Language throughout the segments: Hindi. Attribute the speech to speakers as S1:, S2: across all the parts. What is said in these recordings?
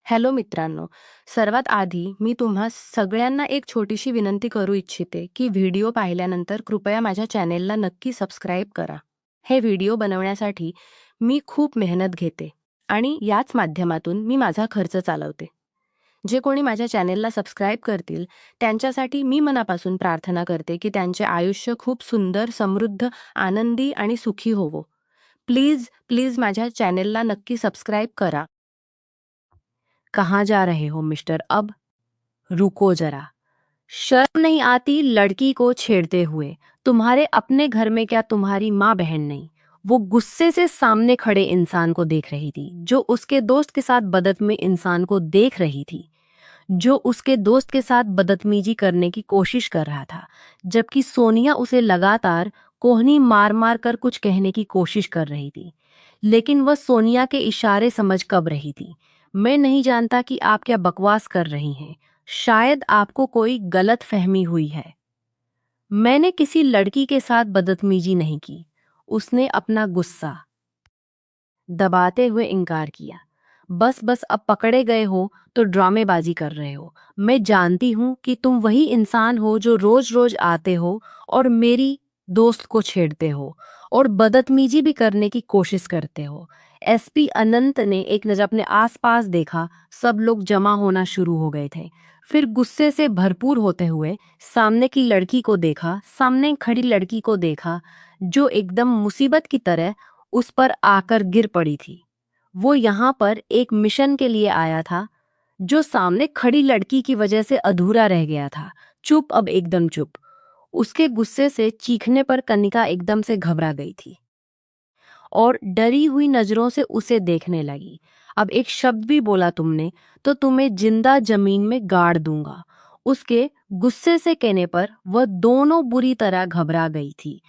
S1: हॅलो मित्रांनो, सर्वात आधी मी तुम्हा सगळ्यांना एक छोटीशी विनंती करू इच्छिते की व्हिडिओ पाहिल्यानंतर कृपया माझ्या चॅनेलला नक्की सबस्क्राईब करा. हे व्हिडिओ बनवण्यासाठी मी खूप मेहनत घेते आणि याच माध्यमातून मी माझा खर्च चालवते. जे कोणी माझ्या चॅनेलला सबस्क्राईब करतील त्यांच्यासाठी मी मनापासून प्रार्थना करते की त्यांचे आयुष्य खूप सुंदर, समृद्ध, आनंदी आणि सुखी होवो. प्लीज प्लीज माझ्या चॅनेलला नक्की सबस्क्राईब करा.
S2: कहाँ जा रहे हो मिस्टर? अब रुको जरा। शर्म नहीं आती लड़की को छेड़ते हुए? तुम्हारे अपने घर में क्या तुम्हारी माँ बहन नहीं? वो गुस्से से सामने खड़े इंसान को देख रही थी, जो उसके दोस्त के साथ बदतमीज इंसान को देख रही थी, जो उसके दोस्त के साथ बदतमीजी करने की कोशिश कर रहा था, जबकि सोनिया उसे लगातार कोहनी मार मार कर कुछ कहने की कोशिश कर रही थी। लेकिन वह सोनिया के इशारे समझ कब रही थी। मैं नहीं जानता कि आप क्या बकवास कर रही हैं। शायद आपको कोई गलत फहमी हुई है। मैंने किसी लड़की के साथ बदतमीजी नहीं की। उसने अपना गुस्सा दबाते हुए इनकार किया। बस बस अब पकड़े गए हो तो ड्रामेबाजी कर रहे हो। मैं जानती हूँ कि तुम वही इंसान हो जो रोज रोज आते हो और मेरी दोस्त को छेड़ते हो और बदतमीजी भी करने की कोशिश करते हो। एसपी अनंत ने एक नजर अपने आसपास देखा। सब लोग जमा होना शुरू हो गए थे। फिर गुस्से से भरपूर होते हुए सामने की लड़की को देखा, सामने खड़ी लड़की को देखा जो एकदम मुसीबत की तरह उस पर आकर गिर पड़ी थी। वो यहाँ पर एक मिशन के लिए आया था जो सामने खड़ी लड़की की वजह से अधूरा रह गया था। चुप, अब एकदम चुप। उसके गुस्से से चीखने पर कनिका एकदम से घबरा गई थी और डरी हुई नजरों से उसे देखने लगी। अब एक शब्द भी बोला तुमने तो तुम्हें जिंदा जमीन में गाड़ दूंगा। उसके गुस्से से कहने पर वह दोनों बुरी तरह घबरा गई थी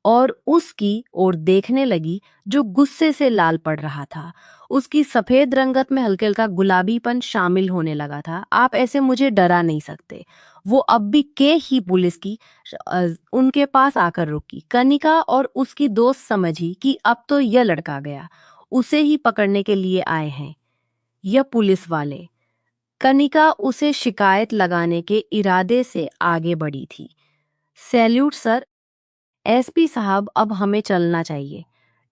S2: और उसकी ओर देखने लगी जो गुस्से से लाल पड़ रहा था। उसकी सफेद रंगत में हल्का हल्का गुलाबीपन शामिल होने लगा था। आप ऐसे मुझे डरा नहीं सकते। वो अब भी के ही पुलिस की उनके पास आकर रुकी। कनिका और उसकी दोस्त समझी कि अब तो यह लड़का गया, उसे ही पकड़ने के लिए आए हैं यह पुलिस वाले। कनिका उसे शिकायत लगाने के इरादे से आगे बढ़ी थी। Salute sir. एसपी साहब, अब हमें चलना चाहिए।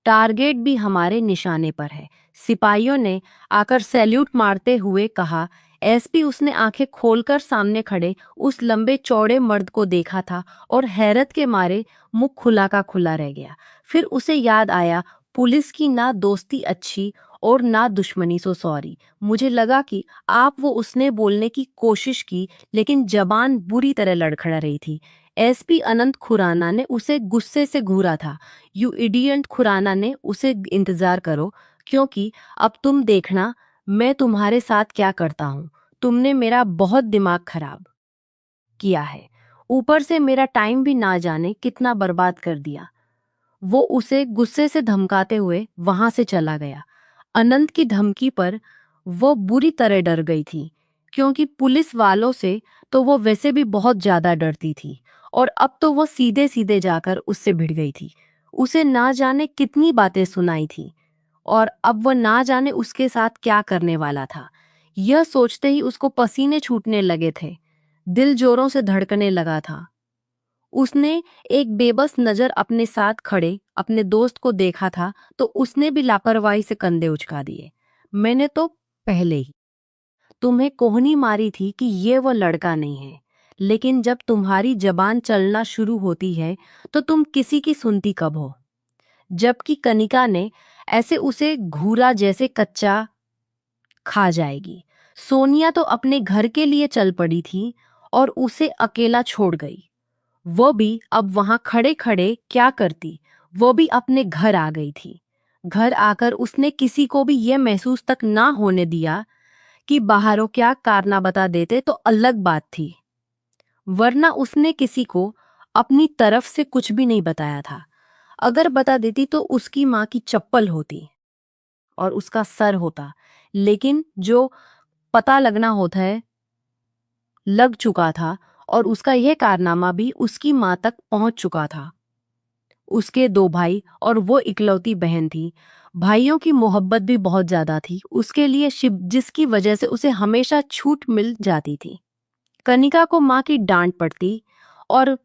S2: टारगेट भी हमारे निशाने पर है। सिपाहियों ने आकर सैल्यूट मारते हुए कहा। एसपी उसने आंखें खोलकर सामने खड़े उस लंबे चौड़े मर्द को देखा था और हैरत के मारे मुंह खुला का खुला रह गया। फिर उसे याद आया, पुलिस की ना दोस्ती अच्छी और ना दुश्मनी, सो सॉरी। मुझे लगा कि आप वो उसने बोलने की कोशिश की लेकिन जबान बुरी तरह लड़खड़ा रही थी। एसपी अनंत खुराना ने उसे गुस्से से घूरा था। यू इडियट खुराना ने उसे इंतजार करो, क्योंकि अब तुम देखना मैं तुम्हारे साथ क्या करता हूँ। तुमने मेरा बहुत दिमाग खराब किया है, ऊपर से मेरा टाइम भी ना जाने कितना बर्बाद कर दिया। वो उसे गुस्से से धमकाते हुए वहां से चला गया। अनंत की धमकी पर वो बुरी तरह डर गई थी, क्योंकि पुलिस वालों से तो वो वैसे भी बहुत ज्यादा डरती थी और अब तो वो सीधे सीधे जाकर उससे भिड़ गई थी। उसे ना जाने कितनी बातें सुनाई थी और अब वह ना जाने उसके साथ क्या करने वाला था। यह सोचते ही उसको पसीने छूटने लगे थे, दिल जोरों से धड़कने लगा था। उसने एक बेबस नजर अपने साथ खड़े अपने दोस्त को देखा था तो उसने भी लापरवाही से कंधे उचका दिए। मैंने तो पहले ही तुम्हें कोहनी मारी थी कि ये वो लड़का नहीं है, लेकिन जब तुम्हारी जबान चलना शुरू होती है तो तुम किसी की सुनती कब हो। जबकि कनिका ने ऐसे उसे घूरा जैसे कच्चा खा जाएगी। सोनिया तो अपने घर के लिए चल पड़ी थी और उसे अकेला छोड़ गई। वो भी अब वहां खड़े खड़े क्या करती। वो भी अपने घर आ गई थी। घर आकर उसने किसी को भी यह महसूस तक ना होने दिया कि बाहरों क्या कारना बता देते तो अलग बात थी, वरना उसने किसी को अपनी तरफ से कुछ भी नहीं बताया था। अगर बता देती तो उसकी माँ की चप्पल होती और उसका सर होता, लेकिन जो पता लगना होता है लग चुका था और उसका यह कारनामा भी उसकी माँ तक पहुंच चुका था। उसके दो भाई और वो इकलौती बहन थी। भाइयों की मोहब्बत भी बहुत ज्यादा थी उसके लिए शिव, जिसकी वजह से उसे हमेशा छूट मिल जाती थी। कनिका को माँ की डांट पड़ती और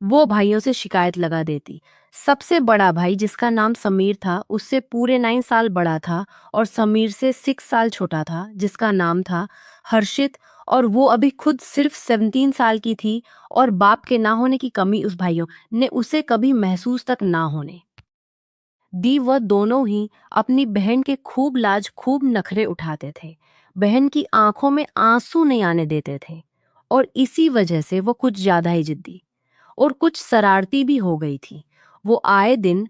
S2: वो भाइयों से शिकायत लगा देती। सबसे बड़ा भाई, जिसका नाम समीर था, उससे पूरे 9 साल बड़ा था और समीर से 6 साल छोटा था, जिसका नाम था हर्षित। और वो अभी खुद सिर्फ 17 साल की थी और बाप के ना होने की कमी उस भाइयों ने उसे कभी महसूस तक ना होने दी। वह दोनों ही अपनी बहन के खूब लाज खूब नखरे उठाते थे। बहन की आंखों में आंसू नहीं आने देते थे और इसी वजह से वो कुछ ज्यादा ही जिद्दी और कुछ शरारती भी हो गई थी। वो आए दिन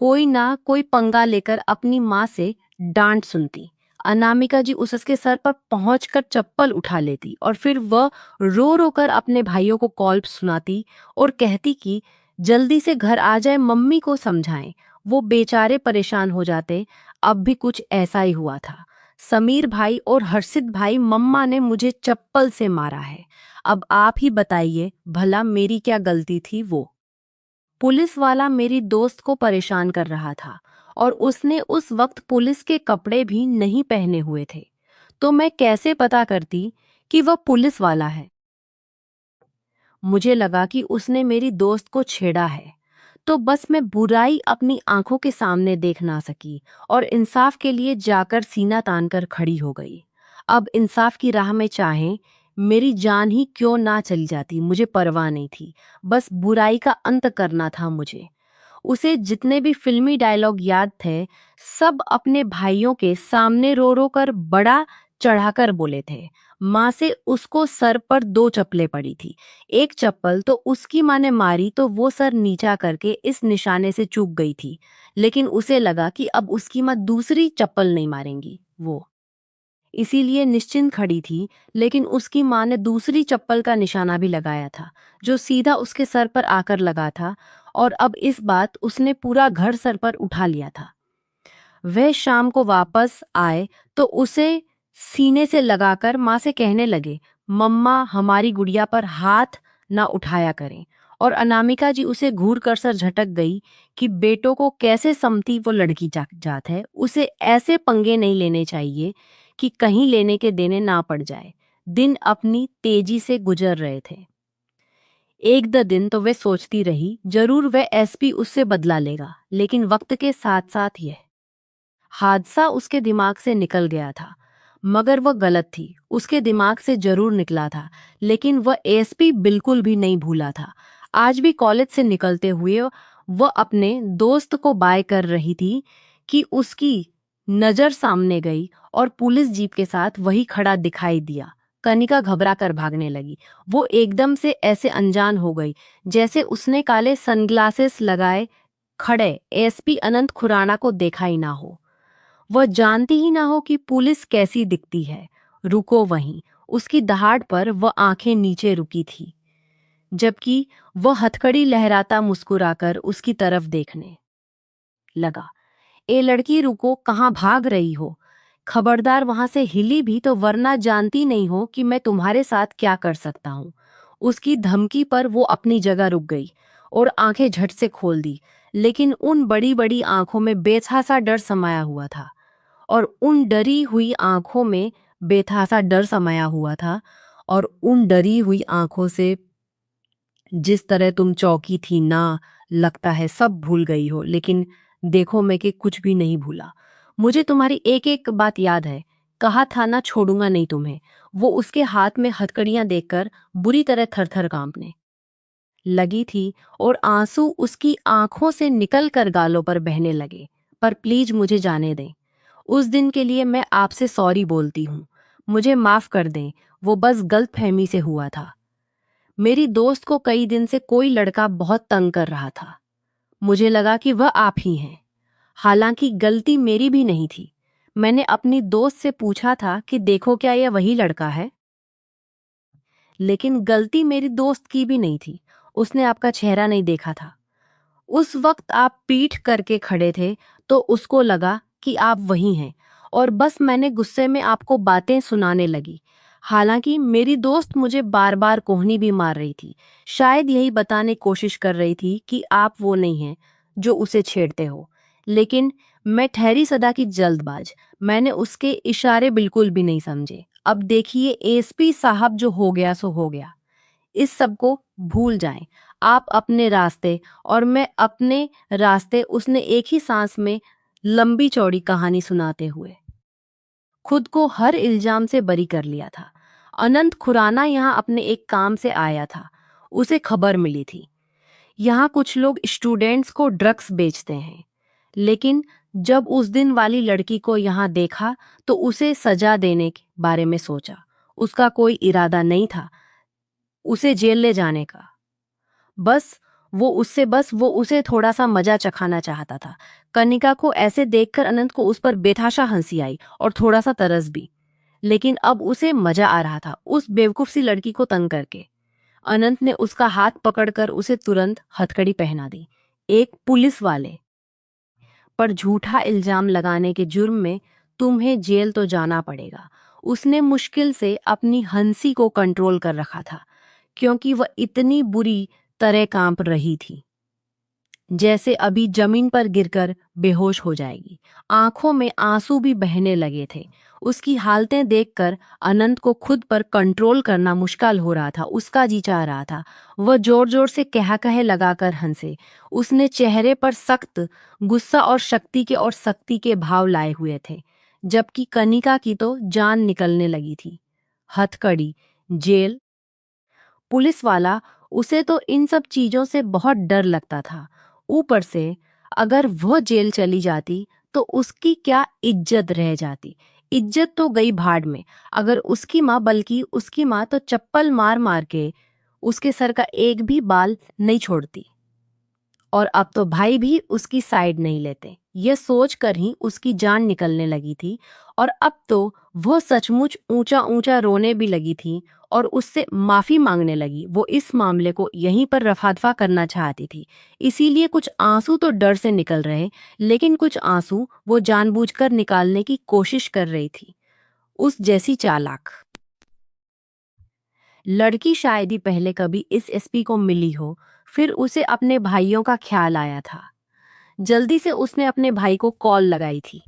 S2: कोई ना कोई पंगा लेकर अपनी माँ से डांट सुनती। अनामिका जी उसके सर पर पहुंचकर चप्पल उठा लेती और फिर वह रो रो कर अपने भाइयों को कॉल सुनाती और कहती कि जल्दी से घर आ जाए, मम्मी को समझाएं। वो बेचारे परेशान हो जाते। अब भी कुछ ऐसा ही हुआ था। समीर भाई और हर्षित भाई, मम्मा ने मुझे चप्पल से मारा है। अब आप ही बताइए भला मेरी क्या गलती थी। वो पुलिस वाला मेरी दोस्त को परेशान कर रहा था और उसने उस वक्त पुलिस के कपड़े भी नहीं पहने हुए थे, तो मैं कैसे पता करती कि वह पुलिस वाला है। मुझे लगा कि उसने मेरी दोस्त को छेड़ा है, तो बस मैं बुराई अपनी आंखों के सामने देख ना सकी और इंसाफ के लिए जाकर सीना तानकर खड़ी हो गई। अब इंसाफ की राह में चाहे मेरी जान ही क्यों ना चली जाती, मुझे परवाह नहीं थी। बस बुराई का अंत करना था मुझे। उसे जितने भी फिल्मी डायलॉग याद थे, सब अपने भाइयों के सामने रो रो कर बड़ा चढ़ाकर बोले थे। माँ से उसको सर पर 2 चप्पलें पड़ी थी। एक चप्पल तो उसकी माँ ने मारी तो वो सर नीचा करके इस निशाने से चूक गई थी, लेकिन उसे लगा कि अब उसकी माँ दूसरी चप्पल नहीं मारेंगी, वो इसीलिए निश्चिंत खड़ी थी। लेकिन उसकी माँ ने दूसरी चप्पल का निशाना भी लगाया था, जो सीधा उसके सर पर आकर लगा था। और अब इस बात उसने पूरा घर सर पर उठा लिया था। वह शाम को वापस आए तो उसे सीने से लगाकर माँ से कहने लगे, मम्मा हमारी गुड़िया पर हाथ ना उठाया करें। और अनामिका जी उसे घूर कर सर झटक गई कि बेटों को कैसे समती, वो लड़की जात है, उसे ऐसे पंगे नहीं लेने चाहिए कि कहीं लेने के देने ना पड़ जाए। दिन अपनी तेजी से गुजर रहे थे। एक दो दिन तो वह सोचती रही जरूर वह एसपी उससे बदला लेगा, लेकिन वक्त के साथ साथ यह हादसा उसके दिमाग से निकल गया था। मगर वह गलत थी, उसके दिमाग से जरूर निकला था, लेकिन वह एसपी बिल्कुल भी नहीं भूला था। आज भी कॉलेज से निकलते हुए वह अपने दोस्त को बाय कर रही थी कि उसकी नजर सामने गई और पुलिस जीप के साथ वही खड़ा दिखाई दिया। कनिका घबरा कर भागने लगी। वो एकदम से ऐसे अनजान हो गई जैसे उसने काले सनग्लासेस लगाए खड़े एसपी अनंत खुराना को देखा ही ना हो। वह जानती ही ना हो कि पुलिस कैसी दिखती है। रुको वहीं। उसकी दहाड़ पर वह आंखें नीचे रुकी थी, जबकि वह हथकड़ी लहराता मुस्कुराकर उसकी तरफ देखने लगा। ए लड़की रुको, कहाँ भाग रही हो? खबरदार वहां से हिली भी तो, वरना जानती नहीं हो कि मैं तुम्हारे साथ क्या कर सकता हूँ। उसकी धमकी पर वो अपनी जगह रुक गई और आंखें झट से खोल दी, लेकिन उन बड़ी बड़ी आंखों में बेतहासा डर समाया हुआ था। और उन डरी हुई आंखों में बेतहासा डर समाया हुआ था और उन डरी हुई आंखों से जिस तरह तुम चौंकी थी ना, लगता है सब भूल गई हो। लेकिन देखो मैं कि कुछ भी नहीं भूला। मुझे तुम्हारी एक एक बात याद है। कहा था ना छोड़ूंगा नहीं तुम्हें। वो उसके हाथ में हथकड़ियां देखकर बुरी तरह थरथर कांपने लगी थी और आंसू उसकी आंखों से निकलकर गालों पर बहने लगे। पर प्लीज मुझे जाने दें। उस दिन के लिए मैं आपसे सॉरी बोलती हूँ। मुझे माफ कर दें, वो बस गलतफहमी से हुआ था। मेरी दोस्त को कई दिन से कोई लड़का बहुत तंग कर रहा था। मुझे लगा कि वह आप ही हैं। हालांकि गलती मेरी भी नहीं थी। मैंने अपनी दोस्त से पूछा था कि देखो क्या यह वही लड़का है, लेकिन गलती मेरी दोस्त की भी नहीं थी। उसने आपका चेहरा नहीं देखा था। उस वक्त आप पीठ करके खड़े थे तो उसको लगा कि आप वही हैं और बस मैंने गुस्से में आपको बातें सुनाने लगी। हालांकि मेरी दोस्त मुझे बार बार कोहनी भी मार रही थी, शायद यही बताने कोशिश कर रही थी कि आप वो नहीं हैं जो उसे छेड़ते हो। लेकिन मैं ठहरी सदा की जल्दबाज, मैंने उसके इशारे बिल्कुल भी नहीं समझे। अब देखिए एसपी साहब, जो हो गया सो हो गया, इस सब को भूल जाएं। आप अपने रास्ते और मैं अपने रास्ते। उसने एक ही सांस में लंबी चौड़ी कहानी सुनाते हुए खुद को हर इल्जाम से बरी कर लिया था। अनंत खुराना यहाँ अपने एक काम से आया था। उसे खबर मिली थी यहाँ कुछ लोग स्टूडेंट्स को ड्रग्स बेचते हैं, लेकिन जब उस दिन वाली लड़की को यहाँ देखा तो उसे सजा देने के बारे में सोचा। उसका कोई इरादा नहीं था उसे जेल ले जाने का। बस वो उसे थोड़ा सा मजा चखाना चाहता था। कनिका को ऐसे देखकर अनंत को उस पर बेतहाशा हंसी आई और थोड़ा सा तरस भी। लेकिन अब उसे मजा आ रहा था उस बेवकूफ सी लड़की को तंग करके। अनंत ने उसका हाथ पकड़कर उसे तुरंत हथकड़ी पहना दी। एक पुलिस वाले पर झूठा इल्जाम लगाने के जुर्म में तुम्हें जेल तो जाना पड़ेगा। उसने मुश्किल से अपनी हंसी को कंट्रोल कर रखा था, क्योंकि वह इतनी बुरी तरह कांप रही थी जैसे अभी जमीन पर गिरकर बेहोश हो जाएगी। आंखों में आंसू भी बहने लगे थे। उसकी हालतें देखकर अनंत को खुद पर कंट्रोल करना मुश्किल हो रहा था। उसका जी चाह रहा था वह जोर जोर से कह कहे लगाकर हंसे। उसने चेहरे पर सख्त गुस्सा और सख्ती के भाव लाए हुए थे, जबकि कनिका की तो जान निकलने लगी थी। हथकड़ी, जेल, पुलिस वाला, उसे तो इन सब चीजों से बहुत डर लगता था। ऊपर से अगर वह जेल चली जाती तो उसकी क्या इज्जत रह जाती। इज्जत तो गई भाड़ में। अगर उसकी माँ, बल्कि उसकी माँ तो चप्पल मार मार के उसके सर का एक भी बाल नहीं छोड़ती। और अब तो भाई भी उसकी साइड नहीं लेते। यह सोचकर ही उसकी जान निकलने लगी थी। और अब तो वह सचमुच ऊंचा ऊंचा रोने भी लगी थी और उससे माफी मांगने लगी। वो इस मामले को यहीं पर रफा-दफा करना चाहती थी। इसीलिए कुछ आंसू तो डर से निकल रहे, लेकिन कुछ आंसू वो जानबूझकर निकालने की कोशिश कर रही थी। उस जैसी चालाक लड़की शायद ही पहले कभी इस एसपी को मिली हो। फिर उसे अपने भाइयों का ख्याल आया था। जल्दी से उसने अपने भाई को कॉल लगाई थी।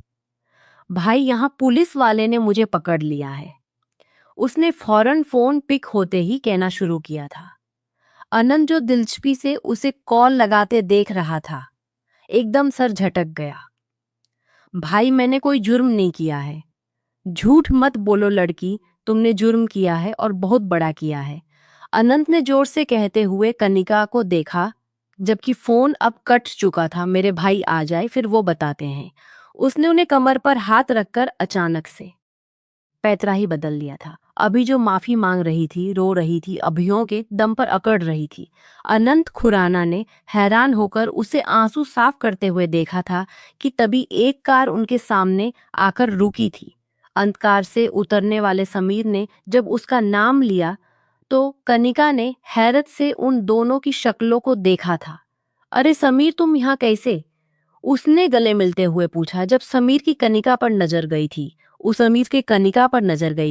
S2: भाई, यहाँ पुलिस वाले ने मुझे पकड़ लिया है। उसने फौरन फोन पिक होते ही कहना शुरू किया था। अनंत, जो दिलचस्पी से उसे कॉल लगाते देख रहा था, एकदम सर झटक गया। भाई, मैंने कोई जुर्म नहीं किया है। झूठ मत बोलो लड़की, तुमने जुर्म किया है और बहुत बड़ा किया है। अनंत ने जोर से कहते हुए कनिका को देखा, जबकि फोन अब कट चुका था। मेरे भाई आ जाए फिर वो बताते हैं। उसने उन्हें कमर पर हाथ रखकर अचानक से पैतरा ही बदल लिया था। अभी जो माफी मांग रही थी, रो रही थी, अभियों के दम पर अकड़ रही थी। अनंत खुराना ने हैरान होकर उसे आंसू साफ करते हुए देखा था कि तभी एक कार उनके सामने आकर रुकी थी। अंधकार से उतरने वाले समीर ने जब उसका नाम लिया तो कनिका ने हैरत से उन दोनों की शक्लों को देखा था। अरे समीर, तुम यहाँ कैसे? उसने गले मिलते हुए पूछा। जब समीर की कनिका पर नजर गई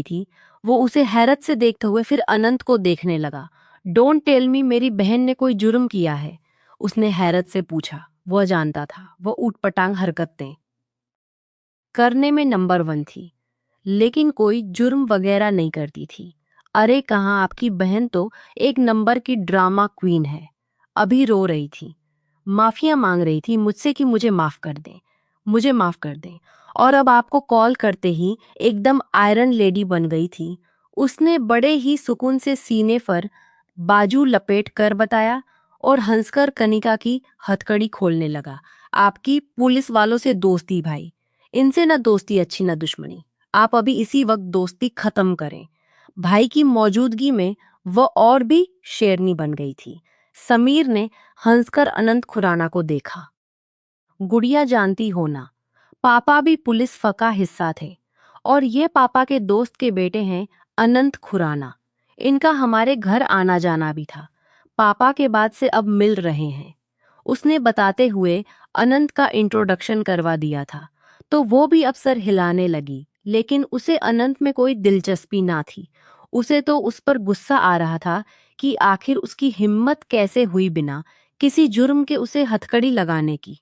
S2: थी, वो उसे हैरत से देखते हुए फिर अनंत को देखने लगा। डोंट टेल मी, मेरी बहन ने कोई जुर्म किया है? उसने हैरत से पूछा। वह जानता था वह ऊटपटांग हरकतें करने में नंबर 1 थी, लेकिन कोई जुर्म वगैरह नहीं करती थी। अरे कहाँ, आपकी बहन तो एक नंबर की ड्रामा क्वीन है। अभी रो रही थी, माफिया मांग रही थी मुझसे कि मुझे माफ कर दें, मुझे माफ कर दें। और अब आपको कॉल करते ही एकदम आयरन लेडी बन गई थी। उसने बड़े ही सुकून से सीने पर बाजू लपेट कर बताया और हंसकर कनिका की हथकड़ी खोलने लगा। आपकी पुलिस वालों से दोस्ती भाई, इनसे न दोस्ती अच्छी न दुश्मनी। आप अभी इसी वक्त दोस्ती खत्म करें। भाई की मौजूदगी में वह और भी शेरनी बन गई थी। समीर ने हंसकर अनंत खुराना को देखा। गुड़िया, जानती हो ना, पापा भी पुलिस का हिस्सा थे और ये पापा के दोस्त के बेटे हैं, अनंत खुराना। इनका हमारे घर आना जाना भी था। पापा के बाद से अब मिल रहे हैं। उसने बताते हुए अनंत का इंट्रोडक्शन करवा दिया था। तो वो भी अब सर हिलाने लगी, लेकिन उसे अनंत में कोई दिलचस्पी ना थी। उसे तो उस पर गुस्सा आ रहा था कि आखिर उसकी हिम्मत कैसे हुई बिना किसी जुर्म के उसे हथकड़ी लगाने की।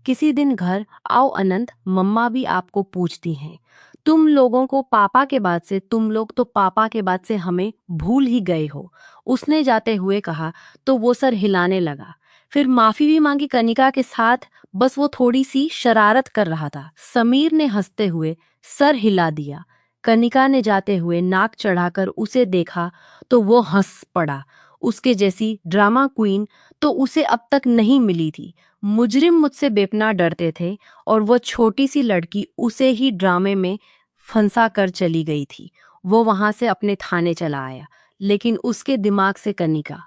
S2: किसी दिन घर आओ अनंत, मम्मा भी आपको पूछती हैं। तुम लोगों को पापा के बाद से, तुम लोग तो पापा के बाद से हमें भूल ही गए हो, उसने जाते हुए कहा। तो वो सर हिलाने लगा। फिर माफी भी मांगी कनिका के साथ, बस वो थोड़ी सी शरारत कर रहा था। समीर ने हंसते हुए सर हिला दिया। कनिका ने जाते हुए नाक चढ़ाकर उसे देखा तो वो हंस पड़ा। उसके जैसी ड्रामा क्वीन तो उसे अब तक नहीं मिली थी। मुजरिम मुझसे बेपनाह डरते थे और वो छोटी सी लड़की उसे ही ड्रामे में फंसा कर चली गई थी। वो वहां से अपने थाने चला आया, लेकिन उसके दिमाग से कनिका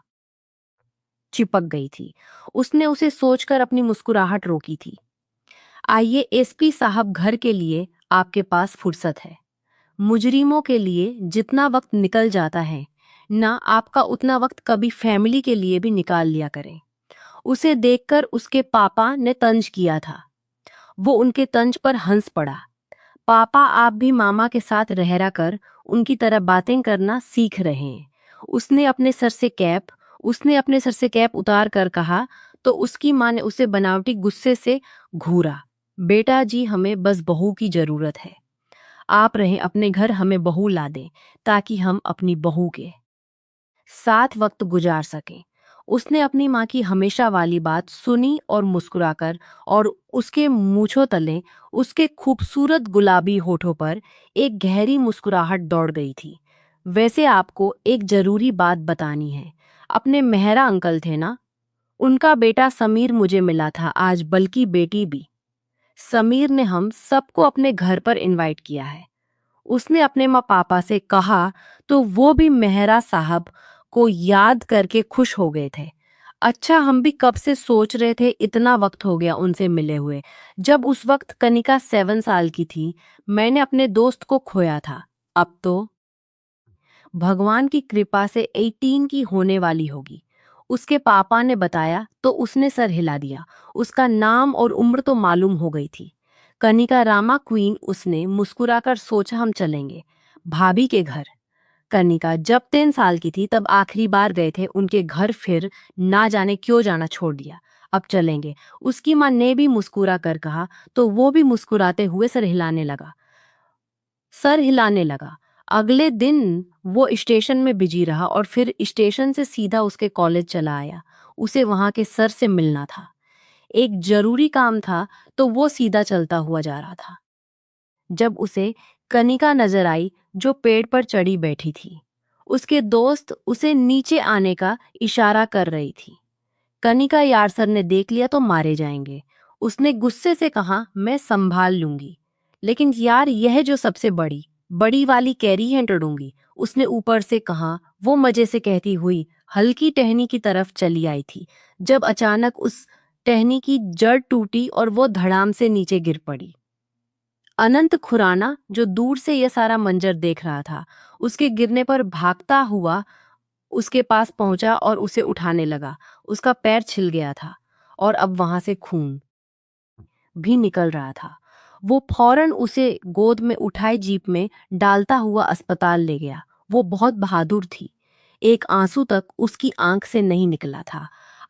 S2: चिपक गई थी। उसने उसे सोचकर अपनी मुस्कुराहट रोकी थी। आइए एसपी साहब, घर के लिए आपके पास फुर्सत है। मुजरिमों के लिए जितना वक्त निकल जाता है ना, आपका उतना वक्त कभी फैमिली के लिए भी निकाल लिया करें। उसे देखकर उसके पापा ने तंज किया था। वो उनके तंज पर हंस पड़ा। पापा, आप भी मामा के साथ रह कर उनकी तरह बातें करना सीख रहे हैं। उसने अपने सर से कैप उतार कर कहा। तो उसकी माँ ने उसे बनावटी गुस्से से घूरा। बेटा जी, हमें बस बहू की जरूरत है। आप रहें अपने घर, हमें बहू ला दें ताकि हम अपनी बहू के साथ वक्त गुजार सकें। उसने अपनी माँ की हमेशा वाली बात सुनी और मुस्कुराकर, और उसके मूंछों तले, उसके खूबसूरत गुलाबी होठों पर एक गहरी मुस्कुराहट दौड़ गई थी। वैसे आपको एक जरूरी बात बतानी है। अपने मेहरा अंकल थे ना, उनका बेटा समीर मुझे मिला था आज, बल्कि बेटी भी। समीर ने हम सबको अपने घर पर इनवाइट किया है। उसने अपने माँ पापा से कहा तो वो भी मेहरा साहब को याद करके खुश हो गए थे। अच्छा, हम भी कब से सोच रहे थे, इतना वक्त हो गया उनसे मिले हुए। जब उस वक्त कनिका 7 साल की थी, मैंने अपने दोस्त को खोया था। अब तो भगवान की कृपा से 18 की होने वाली होगी, उसके पापा ने बताया। तो उसने सर हिला दिया। उसका नाम और उम्र तो मालूम हो गई थी, कनिका रामा क्वीन। उसने मुस्कुराकर सोचा, हम चलेंगे भाभी के घर। कनिका जब 3 साल की थी तब आखिरी बार गए थे उनके घर, फिर ना जाने क्यों जाना छोड़ दिया। अब चलेंगे, उसकी माँ ने भी मुस्कुरा कर कहा। तो वो भी मुस्कुराते हुए सर हिलाने लगा। अगले दिन वो स्टेशन में बिजी रहा और फिर स्टेशन से सीधा उसके कॉलेज चला आया। उसे वहां के सर से मिलना था, एक जरूरी काम था, तो वो सीधा चलता हुआ जा रहा था जब उसे कनिका नजर आई, जो पेड़ पर चढ़ी बैठी थी। उसके दोस्त उसे नीचे आने का इशारा कर रही थी। कनिका, यार सर ने देख लिया तो मारे जाएंगे। उसने गुस्से से कहा, मैं संभाल लूंगी। लेकिन यार, यह जो सबसे बड़ी बड़ी वाली कैरी है टूंगी, उसने ऊपर से कहा। वो मजे से कहती हुई हल्की टहनी की तरफ चली आई थी, जब अचानक उस टहनी की जड़ टूटी और वो धड़ाम से नीचे गिर पड़ी। अनंत खुराना, जो दूर से यह सारा मंजर देख रहा था, उसके गिरने पर भागता हुआ उसके पास पहुंचा और उसे उठाने लगा। उसका पैर छिल गया था और अब वहां से खून भी निकल रहा था। वो फौरन उसे गोद में उठाए जीप में डालता हुआ अस्पताल ले गया। वो बहुत बहादुर थी, एक आंसू तक उसकी आंख से नहीं निकला था।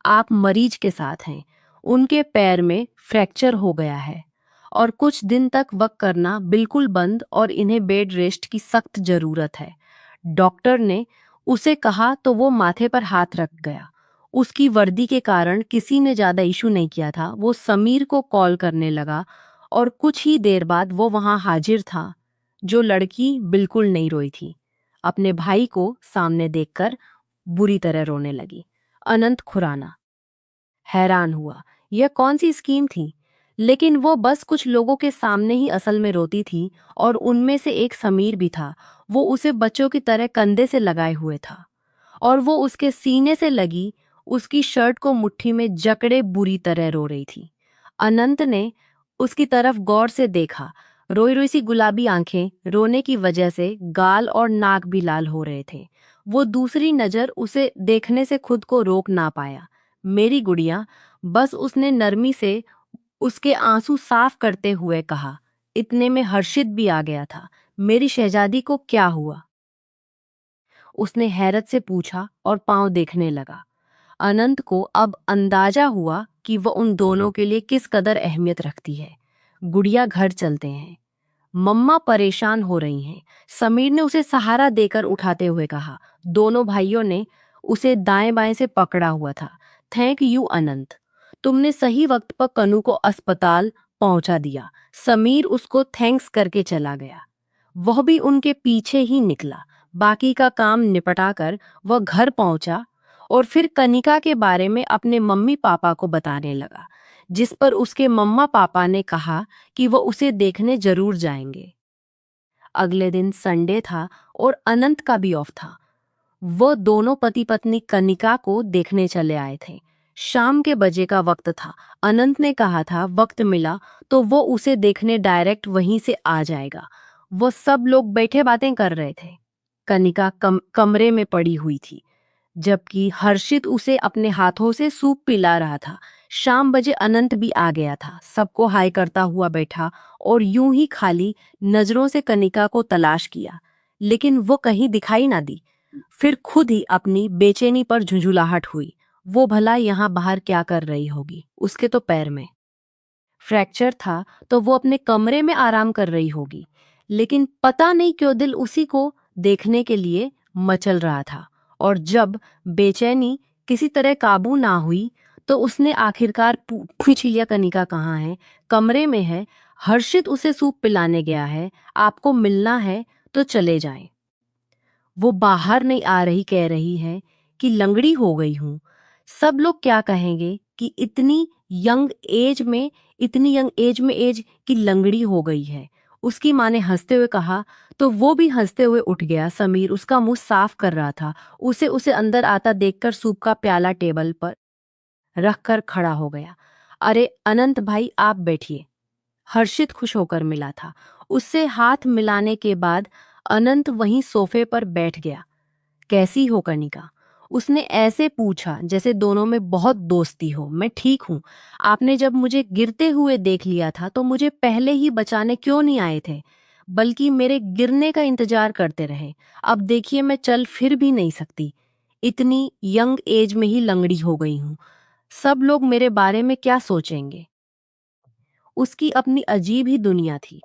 S2: आप मरीज के साथ हैं, उनके पैर में फ्रैक्चर हो गया है और कुछ दिन तक वर्क करना बिल्कुल बंद, और इन्हें बेड रेस्ट की सख्त जरूरत है, डॉक्टर ने उसे कहा। तो वो माथे पर हाथ रख गया। उसकी वर्दी के कारण किसी ने ज्यादा इशू नहीं किया था। वो समीर को कॉल करने लगा और कुछ ही देर बाद वो वहां हाजिर था। जो लड़की बिल्कुल नहीं रोई थी, अपने भाई को सामने देखकर बुरी तरह रोने लगी। अनंत खुराना हैरान हुआ, यह कौन सी स्कीम थी? लेकिन वो बस कुछ लोगों के सामने ही असल में रोती थी, और उनमें से एक समीर भी था। वो उसे बच्चों की तरह कंधे से लगाए हुए था और वो उसके सीने से लगी उसकी शर्ट को मुट्ठी में जकड़े बुरी तरह रो रही थी। अनंत ने उसकी तरफ गौर से देखा। रोई रोई सी गुलाबी आंखें, रोने की वजह से गाल और नाक भी लाल हो रहे थे। वो दूसरी नजर उसे देखने से खुद को रोक ना पाया। मेरी गुड़िया, बस उसने नरमी से उसके आंसू साफ करते हुए कहा। इतने में हर्षित भी आ गया था। मेरी शहजादी को क्या हुआ? उसने हैरत से पूछा और पांव देखने लगा। अनंत को अब अंदाजा हुआ कि वह उन दोनों के लिए किस कदर अहमियत रखती है। गुड़िया घर चलते हैं। मम्मा परेशान हो रही हैं। समीर ने उसे सहारा देकर उठाते हुए कहा। दोनों भाइयों ने उसे दाएं बाएं से पकड़ा हुआ था। थैंक यू अनंत, तुमने सही वक्त पर कनू को अस्पताल पहुंचा दिया। समीर उसको थैंक्स करके चला गया। वह भी उनके पीछे ही निकला। बाकी का काम निपटा कर वह घर पहुंचा और फिर कनिका के बारे में अपने मम्मी पापा को बताने लगा, जिस पर उसके मम्मा पापा ने कहा कि वह उसे देखने जरूर जाएंगे। अगले दिन संडे था और अनंत का भी ऑफ था। वह दोनों पति पत्नी कनिका को देखने चले आए थे। शाम के बजे का वक्त था। अनंत ने कहा था वक्त मिला तो वो उसे देखने डायरेक्ट वहीं से आ जाएगा। वो सब लोग बैठे बातें कर रहे थे। कनिका कमरे में पड़ी हुई थी, जबकि हर्षित उसे अपने हाथों से सूप पिला रहा था। शाम बजे अनंत भी आ गया था। सबको हाय करता हुआ बैठा और यूं ही खाली नजरों से कनिका को तलाश किया, लेकिन वो कहीं दिखाई ना दी। फिर खुद ही अपनी बेचैनी पर झुंझुलाहट हुई। वो भला यहाँ बाहर क्या कर रही होगी? उसके तो पैर में फ्रैक्चर था तो वो अपने कमरे में आराम कर रही होगी, लेकिन पता नहीं क्यों दिल उसी को देखने के लिए मचल रहा था। और जब बेचैनी किसी तरह काबू ना हुई तो उसने आखिरकार पूछ लिया, कनिका कहाँ है? कमरे में है। हर्षित उसे सूप पिलाने गया है। आपको मिलना है तो चले जाएं। वो बाहर नहीं आ रही, कह रही है कि लंगड़ी हो गई हूं। सब लोग क्या कहेंगे कि इतनी यंग एज में एज की लंगड़ी हो गई है। उसकी माँ ने हंसते हुए कहा तो वो भी हंसते हुए उठ गया। समीर उसका मुंह साफ कर रहा था। उसे अंदर आता देखकर सूप का प्याला टेबल पर रखकर खड़ा हो गया। अरे अनंत भाई, आप बैठिए। हर्षित खुश होकर मिला था। उससे हाथ मिलाने के बाद अनंत वहीं सोफे पर बैठ गया। कैसी हो कनिका? उसने ऐसे पूछा जैसे दोनों में बहुत दोस्ती हो। मैं ठीक हूँ। आपने जब मुझे गिरते हुए देख लिया था तो मुझे पहले ही बचाने क्यों नहीं आए थे, बल्कि मेरे गिरने का इंतजार करते रहे। अब देखिए, मैं चल फिर भी नहीं सकती। इतनी यंग एज में ही लंगड़ी हो गई हूँ। सब लोग मेरे बारे में क्या सोचेंगे? उसकी अपनी अजीब ही दुनिया थी।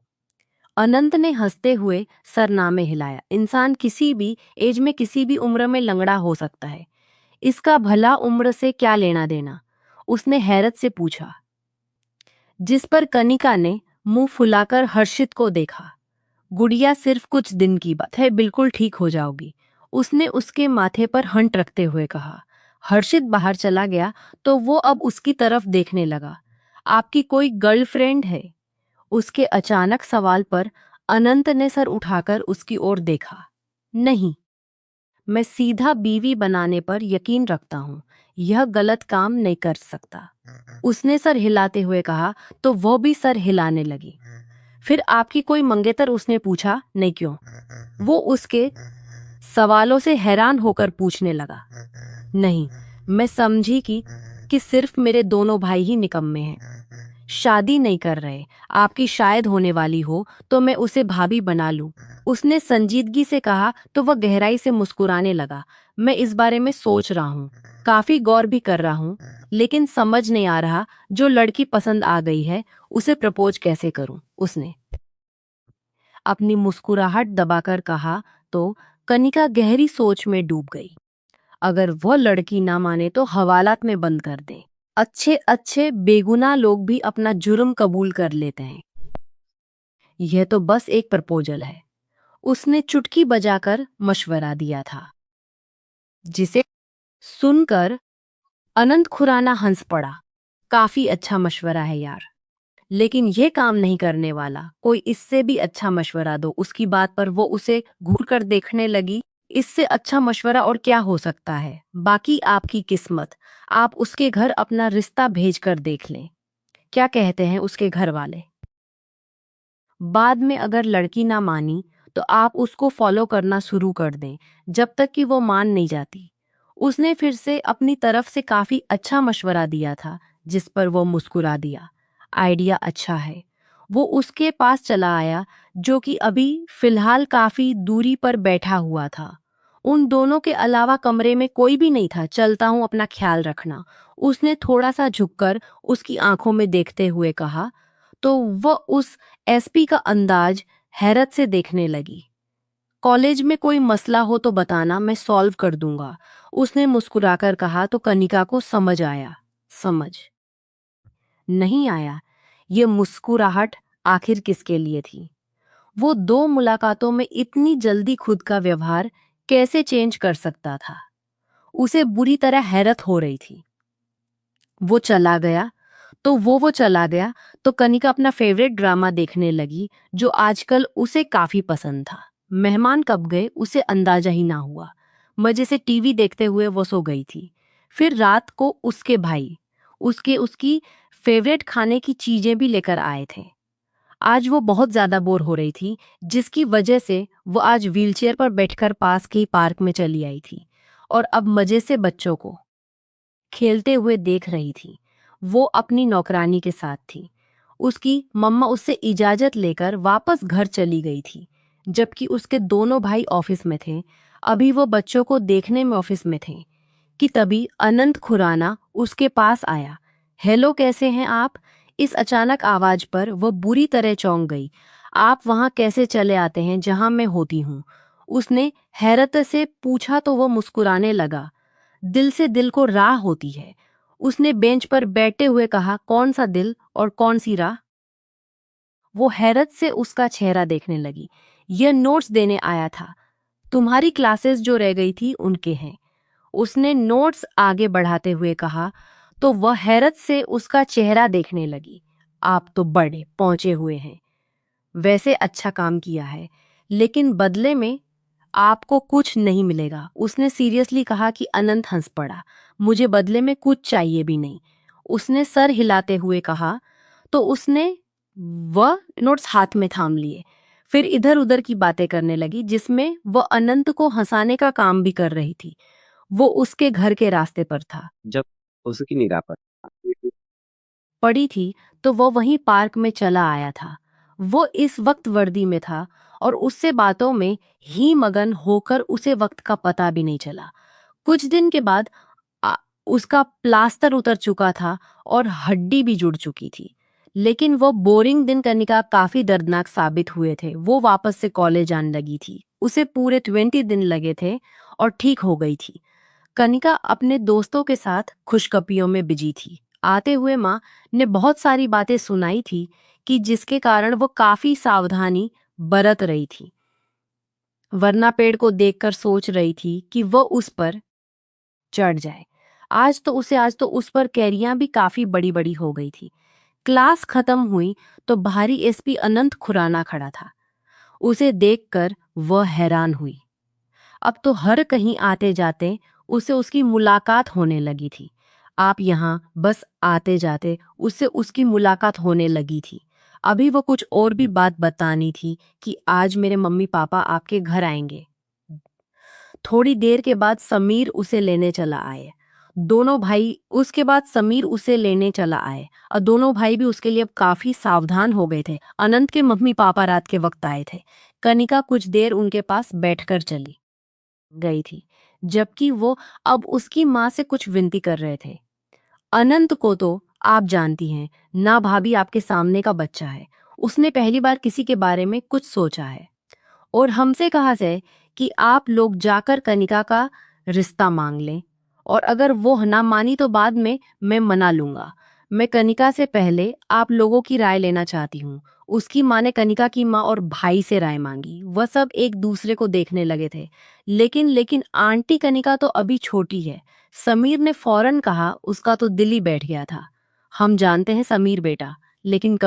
S2: अनंत ने हंसते हुए सरनामे हिलाया। इंसान किसी भी एज में किसी भी उम्र में लंगड़ा हो सकता है। इसका भला उम्र से क्या लेना देना? उसने हैरत से पूछा, जिस पर कनिका ने मुंह फुलाकर हर्षित को देखा। गुड़िया, सिर्फ कुछ दिन की बात है, बिल्कुल ठीक हो जाओगी, उसने उसके माथे पर हंट रखते हुए कहा। हर्षित बाहर चला गया तो वो अब उसकी तरफ देखने लगा। आपकी कोई गर्लफ्रेंड है? उसके अचानक सवाल पर अनंत ने सर उठाकर उसकी ओर देखा। नहीं, मैं सीधा बीवी बनाने पर यकीन रखता हूँ। यह गलत काम नहीं कर सकता, उसने सर हिलाते हुए कहा तो वह भी सर हिलाने लगी। फिर आपकी कोई मंगेतर? उसने पूछा। नहीं, क्यों? वो उसके सवालों से हैरान होकर पूछने लगा। नहीं, मैं समझी कि सिर्फ मेरे दोनों भाई ही निकम्मे हैं। शादी नहीं कर रहे। आपकी शायद होने वाली हो तो मैं उसे भाभी बना लूं, उसने संजीदगी से कहा तो वह गहराई से मुस्कुराने लगा। मैं इस बारे में सोच रहा हूँ, काफी गौर भी कर रहा हूँ, लेकिन समझ नहीं आ रहा जो लड़की पसंद आ गई है उसे प्रपोज कैसे करूं, उसने अपनी मुस्कुराहट दबाकर कहा। तो कनिका गहरी सोच में डूब गई। अगर वह लड़की ना माने तो हवालात में बंद कर दें। अच्छे अच्छे बेगुनाह लोग भी अपना जुर्म कबूल कर लेते हैं। यह तो बस एक प्रपोजल है, उसने चुटकी बजाकर मशवरा दिया था, जिसे सुनकर अनंत खुराना हंस पड़ा। काफी अच्छा मशवरा है यार, लेकिन यह काम नहीं करने वाला। कोई इससे भी अच्छा मशवरा दो। उसकी बात पर वो उसे घूर कर देखने लगी। इससे अच्छा मशवरा और क्या हो सकता है? बाकी आपकी किस्मत। आप उसके घर अपना रिश्ता भेज कर देख लें। क्या कहते हैं उसके घर वाले? बाद में अगर लड़की ना मानी तो आप उसको फॉलो करना शुरू कर दें जब तक कि वो मान नहीं जाती। उसने फिर से अपनी तरफ से काफी अच्छा मशवरा दिया था, जिस पर वो मुस्कुरा दिया। आइडिया अच्छा है। वो उसके पास चला आया, जो कि अभी फिलहाल काफी दूरी पर बैठा हुआ था। उन दोनों के अलावा कमरे में कोई भी नहीं था। चलता हूं, अपना ख्याल रखना, उसने थोड़ा सा झुककर उसकी आंखों में देखते हुए कहा। तो वह उस एसपी का अंदाज हैरत से देखने लगी। कॉलेज में कोई मसला हो तो बताना, मैं सॉल्व कर दूंगा, उसने मुस्कुराकर कहा। तो कनिका को समझ आया। समझ नहीं आया ये मुस्कुराहट आखिर किसके लिए थी। वो दो मुलाकातों में इतनी जल्दी खुद का व्यवहार कैसे चेंज कर सकता था। उसे बुरी तरह हैरत हो रही थी। वो चला गया वो चला गया तो कनिका अपना फेवरेट ड्रामा देखने लगी, जो आजकल उसे काफी पसंद था। मेहमान कब गए उसे अंदाजा ही ना हुआ। मजे से टीवी देखते हुए वो सो गई थी। फिर रात को उसके भाई उसकी फेवरेट खाने की चीजें भी लेकर आए थे। आज वो बहुत ज्यादा बोर हो रही थी, जिसकी वजह से वो आज व्हीलचेयर पर बैठकर पास के ही पार्क में चली आई थी और अब मजे से बच्चों को खेलते हुए देख रही थी। वो अपनी नौकरानी के साथ थी। उसकी मम्मा उससे इजाजत लेकर वापस घर चली गई थी, जबकि उसके दोनों भाई ऑफिस में थे। अभी वो बच्चों को देखने में ऑफिस में थे कि तभी अनंत खुराना उसके पास आया। हेलो, कैसे हैं आप? इस अचानक आवाज पर वह बुरी तरह चौंक गई। आप वहां कैसे चले आते हैं जहां मैं होती हूँ? उसने हैरत से पूछा तो वह मुस्कुराने लगा। दिल से दिल को राह होती है, उसने बेंच पर बैठे हुए कहा। कौन सा दिल और कौन सी राह? वो हैरत से उसका चेहरा देखने लगी। यह नोट्स देने आया था। तुम्हारी क्लासेस जो रह गई थी उनके हैं, उसने नोट्स आगे बढ़ाते हुए कहा। तो वह हैरत से उसका चेहरा देखने लगी। आप तो बड़े पहुंचे हुए हैं। वैसे अच्छा काम किया है, लेकिन बदले में आपको कुछ नहीं मिलेगा, उसने सीरियसली कहा। कि अनंत हंस पड़ा। मुझे बदले में कुछ चाहिए भी नहीं, उसने सर हिलाते हुए कहा। तो उसने वह नोट्स हाथ में थाम लिए, फिर इधर उधर की बातें करने लगी, जिसमें वह अनंत को हंसाने का काम भी कर रही थी। वो उसके घर के रास्ते पर था।
S3: जब उसकी निगाह पर
S2: पड़ी थी तो वो वहीं पार्क में चला आया था। वो इस वक्त वर्दी में था और उससे बातों में ही मगन होकर उसे वक्त का पता भी नहीं चला। कुछ दिन के बाद आ, उसका प्लास्टर उतर चुका था और हड्डी भी जुड़ चुकी थी। लेकिन वो बोरिंग दिन कनिका काफी दर्दनाक साबित हुए थे। वो वापस से कॉलेज आने लगी थी। उसे पूरे 20 दिन लगे थे और ठीक हो गई थी। कनिका अपने दोस्तों के साथ खुशखबरियों में बिजी थी। आते हुए माँ ने बहुत सारी बातें सुनाई थी कि जिसके कारण वो काफी सावधानी बरत रही थी, वरना पेड़ को देखकर सोच रही थी कि वह उस पर चढ़ जाए। आज तो उस पर कैरियां भी काफी बड़ी बड़ी हो गई थी। क्लास खत्म हुई तो बाहरी एसपी अनंत खुराना खड़ा था। उसे देखकर वह हैरान हुई। अब तो हर कहीं आते जाते उसे उसकी मुलाकात होने लगी थी। आप यहाँ बस आते जाते उससे उसकी मुलाकात होने लगी थी। अभी वो कुछ और भी बात बतानी थी कि आज मेरे मम्मी पापा आपके घर आएंगे। थोड़ी देर के बाद समीर उसे लेने चला आए। दोनों भाई उसके बाद समीर उसे लेने चला आए और दोनों भाई भी उसके लिए अब काफी सावधान हो गए थे। अनंत के मम्मी पापा रात के वक्त आए थे। कनिका कुछ देर उनके पास बैठकर चली गई थी, जबकि वो अब उसकी माँ से कुछ विनती कर रहे थे। अनंत को तो आप जानती हैं ना भाभी, आपके सामने का बच्चा है। उसने पहली बार किसी के बारे में कुछ सोचा है और हमसे कहा से कि आप लोग जाकर कनिका का रिश्ता मांग लें, और अगर वो ना मानी तो बाद में मैं मना लूंगा। मैं कनिका से पहले आप लोगों की राय लेना चाहती हूँ। उसकी माँ ने कनिका की माँ और भाई से राय मांगी। वह सब एक दूसरे को देखने लगे थे। लेकिन आंटी कनिका तो अभी छोटी है। समीर ने फौरन कहा। उसका तो दिल ही बैठ गया था। हम जानते हैं समीर बेटा, लेकिन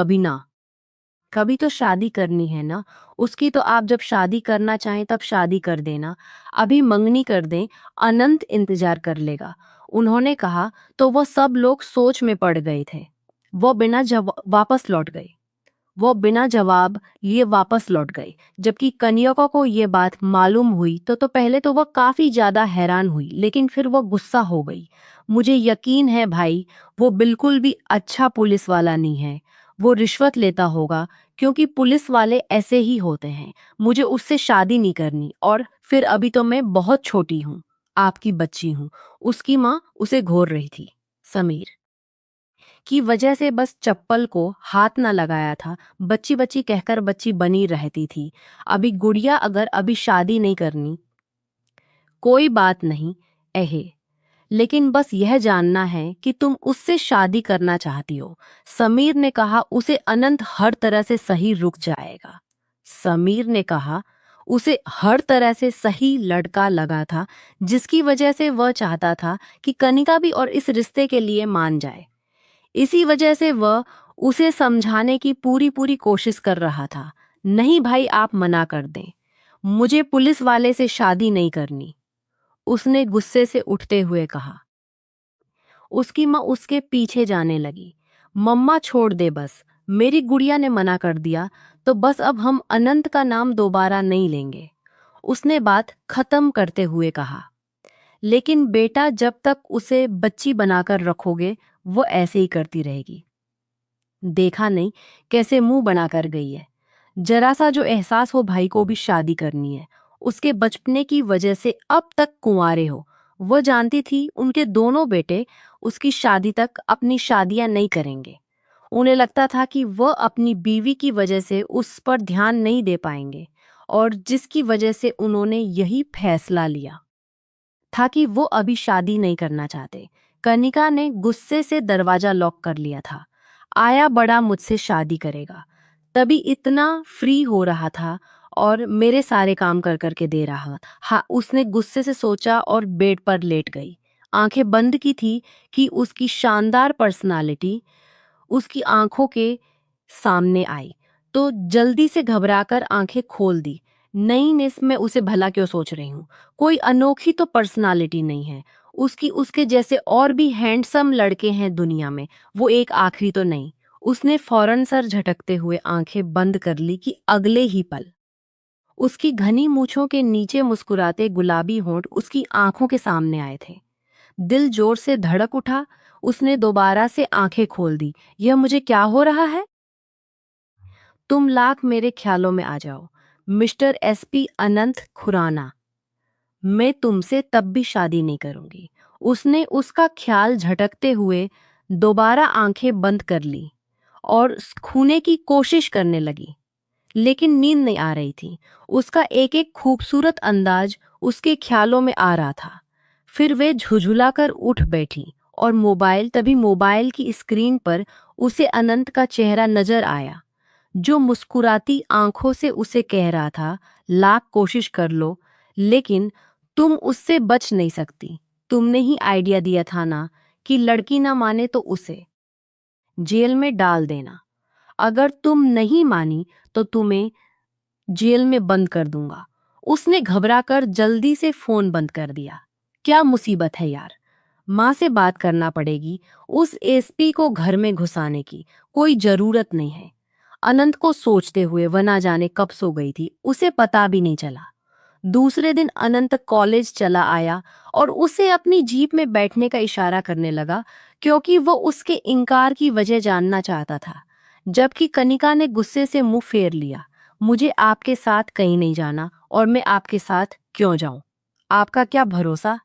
S2: कभी तो शादी करनी है ना। उसकी तो आप जब शादी करना चाहें तब शादी कर देना, अभी मंगनी कर दें, अनंत इंतजार कर लेगा, उन्होंने कहा। तो वह सब लोग सोच में पड़ गए थे। वो बिना जवाब लिए वापस लौट गए। जबकि कन्यका को ये बात मालूम हुई तो पहले तो वह काफी ज्यादा हैरान हुई, लेकिन फिर वह गुस्सा हो गई। मुझे यकीन है भाई, वो बिल्कुल भी अच्छा पुलिस वाला नहीं है। वो रिश्वत लेता होगा, क्योंकि पुलिस वाले ऐसे ही होते हैं। मुझे उससे शादी नहीं करनी, और फिर अभी तो मैं बहुत छोटी हूँ, आपकी बच्ची हूँ। उसकी माँ उसे घूर रही थी। समीर की वजह से बस चप्पल को हाथ न लगाया था, बच्ची बच्ची कहकर बच्ची बनी रहती थी। अभी गुड़िया अगर अभी शादी नहीं करनी, कोई बात नहीं एहे, लेकिन बस यह जानना है कि तुम उससे शादी करना चाहती हो। समीर ने कहा, उसे अनंत हर तरह से सही रुक जाएगा। समीर ने कहा, उसे हर तरह से सही लड़का लगा था, जिसकी वजह से वह चाहता था कि कनिका भी और इस रिश्ते के लिए मान जाए। इसी वजह से वह उसे समझाने की पूरी पूरी कोशिश कर रहा था। नहीं भाई, आप मना कर दें, मुझे पुलिस वाले से शादी नहीं करनी, उसने गुस्से से उठते हुए कहा। उसकी माँ उसके पीछे जाने लगी। मम्मा छोड़ दे बस, मेरी गुड़िया ने मना कर दिया तो बस अब हम अनंत का नाम दोबारा नहीं लेंगे, उसने बात खत्म करते हुए कहा। लेकिन बेटा, जब तक उसे बच्ची बनाकर रखोगे वो ऐसे ही करती रहेगी। देखा नहीं कैसे मुंह बनाकर गई है। जरा सा जो एहसास हो भाई को भी शादी करनी है। उसके बचपने की वजह से अब तक कुंवारे हो। वह जानती थी उनके दोनों बेटे उसकी शादी तक अपनी शादियां नहीं करेंगे। उन्हें लगता था कि वह अपनी बीवी की वजह से उस पर ध्यान नहीं दे पाएंगे, और जिसकी वजह से उन्होंने यही फैसला लिया था कि वो अभी शादी नहीं करना चाहते। कनिका ने गुस्से से दरवाजा लॉक कर लिया था। आया बड़ा मुझसे शादी करेगा, तभी इतना फ्री हो रहा था और मेरे सारे काम कर करके दे रहा। हाँ, उसने गुस्से से सोचा और बेड पर लेट गई। आंखें बंद की थी कि उसकी शानदार पर्सनालिटी उसकी आंखों के सामने आई, तो जल्दी से घबराकर आंखें खोल दी। नहीं निस, मैं उसे भला क्यों सोच रही हूँ, कोई अनोखी तो पर्सनालिटी नहीं है उसकी, उसके जैसे और भी हैंडसम लड़के हैं दुनिया में, वो एक आखिरी तो नहीं। उसने फौरन सर झटकते हुए आंखें बंद कर ली कि अगले ही पल उसकी घनी मूछों के नीचे मुस्कुराते गुलाबी होंठ उसकी आंखों के सामने आए थे। दिल जोर से धड़क उठा। उसने दोबारा से आंखें खोल दी। यह मुझे क्या हो रहा है? तुम लाख मेरे ख्यालों में आ जाओ, मिस्टर एसपी अनंत खुराना, मैं तुमसे तब भी शादी नहीं करूंगी। उसने उसका ख्याल झटकते हुए दोबारा आंखें बंद कर ली और छूने की कोशिश करने लगी, लेकिन नींद नहीं आ रही थी। उसका एक एक खूबसूरत अंदाज उसके ख्यालों में आ रहा था। फिर वे झुझुलाकर उठ बैठी और तभी मोबाइल की स्क्रीन पर उसे अनंत का चेहरा नजर आया, जो मुस्कुराती आंखों से उसे कह रहा था, लाख कोशिश कर लो लेकिन तुम उससे बच नहीं सकती। तुमने ही आइडिया दिया था ना कि लड़की ना माने तो उसे जेल में डाल देना। अगर तुम नहीं मानी तो तुम्हें जेल में बंद कर दूंगा। उसने घबराकर जल्दी से फोन बंद कर दिया। क्या मुसीबत है यार, माँ से बात करना पड़ेगी। उस एसपी को घर में घुसाने की कोई जरूरत नहीं है। अनंत को सोचते हुए वह ना जाने कब सो गई थी, उसे पता भी नहीं चला। दूसरे दिन अनंत कॉलेज चला आया और उसे अपनी जीप में बैठने का इशारा करने लगा, क्योंकि वो उसके इनकार की वजह जानना चाहता था। जबकि कनिका ने गुस्से से मुंह फेर लिया। मुझे आपके साथ कहीं नहीं जाना, और मैं आपके साथ क्यों जाऊं? आपका क्या भरोसा?